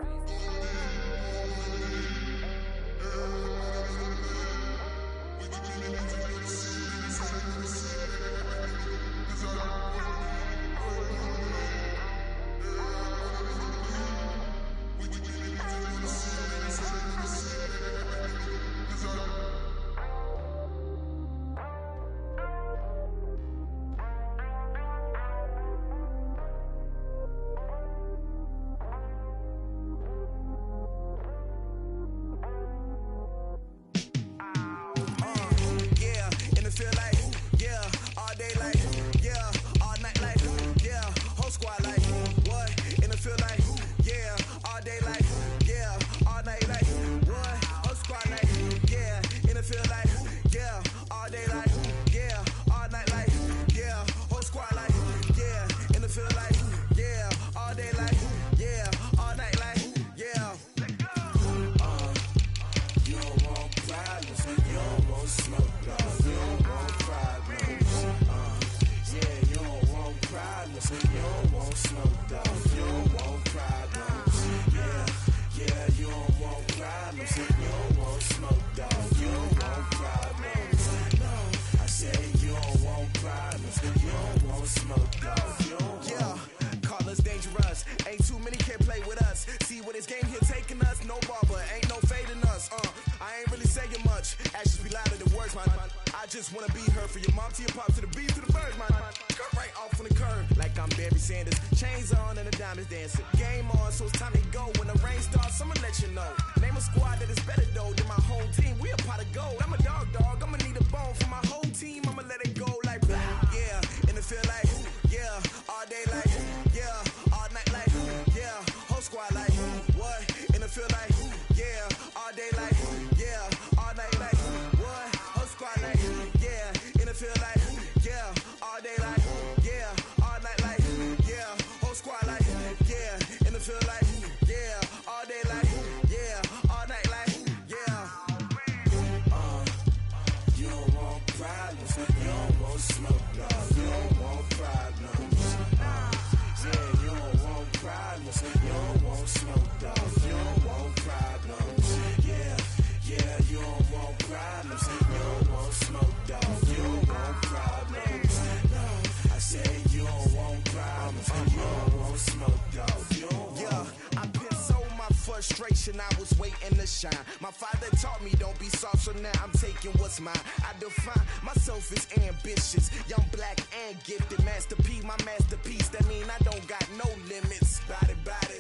I was waiting to shine. My father taught me don't be soft, so now I'm taking what's mine. I define myself as ambitious, young, black, and gifted. Master P, my masterpiece. That mean I don't got no limits. Bout it,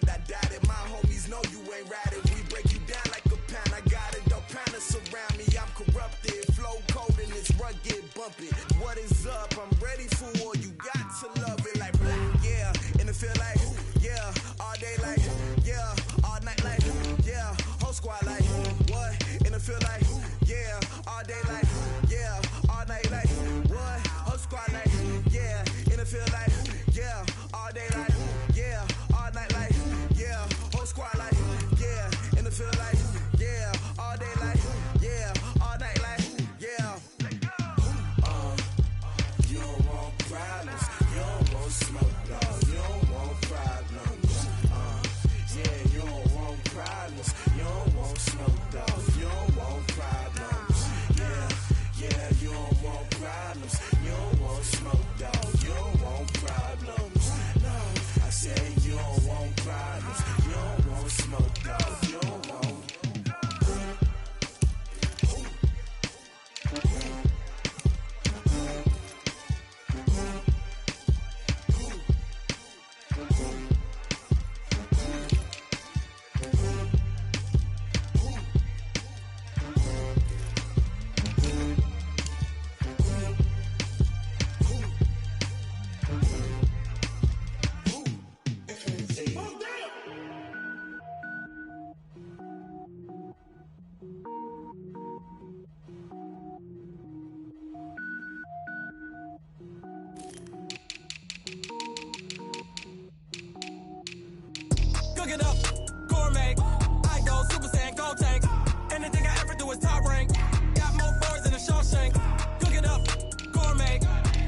I doubt it. My homies know you ain't ratted. We break you down like a pound. I got it, don't pound to surround me. I'm corrupted, flow cold and it's rugged, bumpy. What is up? I'm ready for war. You got to love it like black, yeah. And it feel like, yeah, all day like, yeah, all night like, yeah, whole squad like, what? And it feel like, yeah, all day like, yeah, all night like, what? Whole squad like, yeah, and it feel like, yeah, Cook it up, gourmet. I go Super Saiyan, go tank. Anything I ever do is top rank. Got more boards than a Shawshank. Cook it up, gourmet.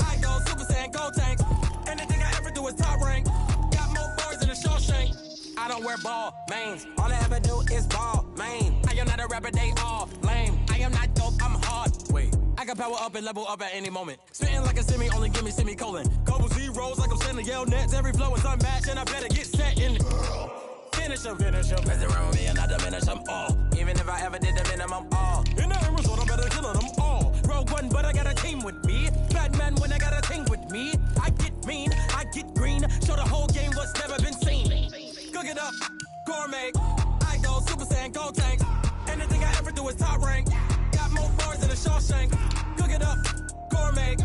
I go Super Saiyan, go tank. Anything I ever do is top rank. Got more boards than a Shawshank. I don't wear ball mains. All I ever do is ball main. I am not a rapper, they all lame. I am not dope, I'm hard. Wait, I can power up and level up at any moment. Spitting like a semi, only give me semicolon. Couple zeros like I'm sending yell nets. Every flow is unmatched and I better get set in it. Finish them. Mess around with me and I diminish them all. Even if I ever did the minimum all. In the end result, I'm better than them all. Rogue One, but I got a team with me. Batman when I got a team with me. I get mean, I get green. Show the whole game what's never been seen. Cook it up, gourmet. I go Super Saiyan, go tank. Anything I ever do is top rank. Got more bars than a Shawshank. Cook it up, gourmet.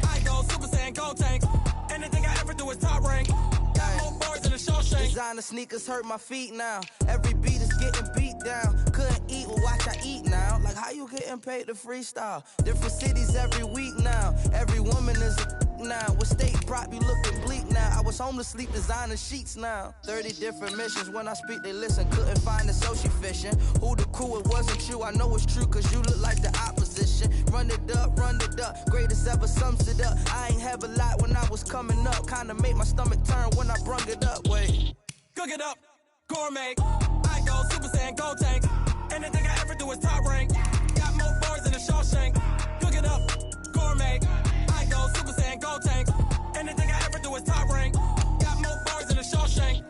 I go Super Saiyan, go tank. Anything I ever do is top rank. Got more bars than a Shawshank. Designer sneakers hurt my feet now. Every beat is getting beat down. Couldn't eat, well watch I eat now. Like how you getting paid to freestyle? Different cities every week now. Every woman is a now. With state prop, you looking bleak now. I was home to sleep, designing sheets now. 30 different missions. When I speak, they listen. Couldn't find the social fishing. Who the crew? It wasn't you. I know it's true, cause you look like the opposition. Run it up. Greatest ever sums it up. I ain't have a lot when I was coming up. Kinda made my stomach turn when I brung it up. Wait. Cook it up, gourmet. I go Super Saiyan, go tank. Anything I ever do is top rank. Got more bars than a Shawshank. Cook it up, gourmet. I go Super Saiyan, go tank. Anything I ever do is top rank. Got more bars than a Shawshank.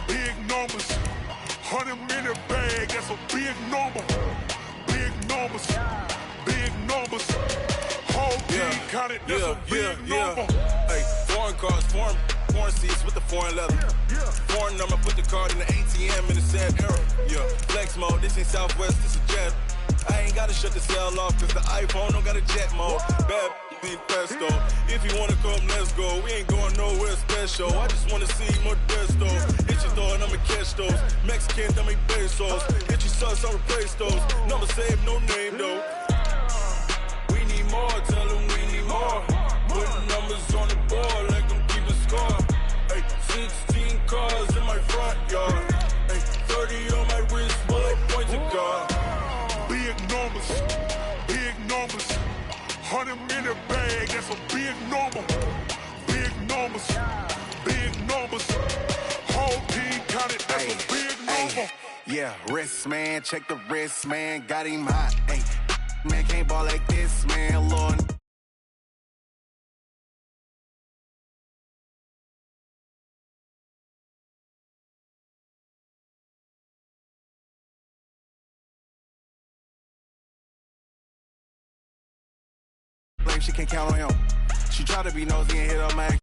Big numbers, 100-minute bag, that's a big number. Big numbers, whole team counted, that's a big number. Hey, foreign cars, foreign seats with the foreign leather. Foreign number, put the card in the ATM in the sad era. Yeah, flex mode, this ain't Southwest, this a jet. I ain't gotta shut the cell off, cause the iPhone don't got a jet mode. Bad be pesto. If you wanna come, let's go. We ain't going nowhere special. I just wanna see more desto. Hit your door and I'ma catch those. Mexican, dummy pesos. Hit your sus, I'll replace those. Number saved, no name though. We need more, tell them we need more. Putting numbers on the board, like them keep a score. Hey, 16 cars in my front yard. Hey, 30 on my wrist, bullet points of God. Big numbers, 100-minute bag, that's a big number. Big numbers, whole team counted, that's a big number. Yeah, wrist man, check the wrist man, got him hot. Ay, man can't ball like this, man, Lord. She can't count on him. She try to be nosy and hit up my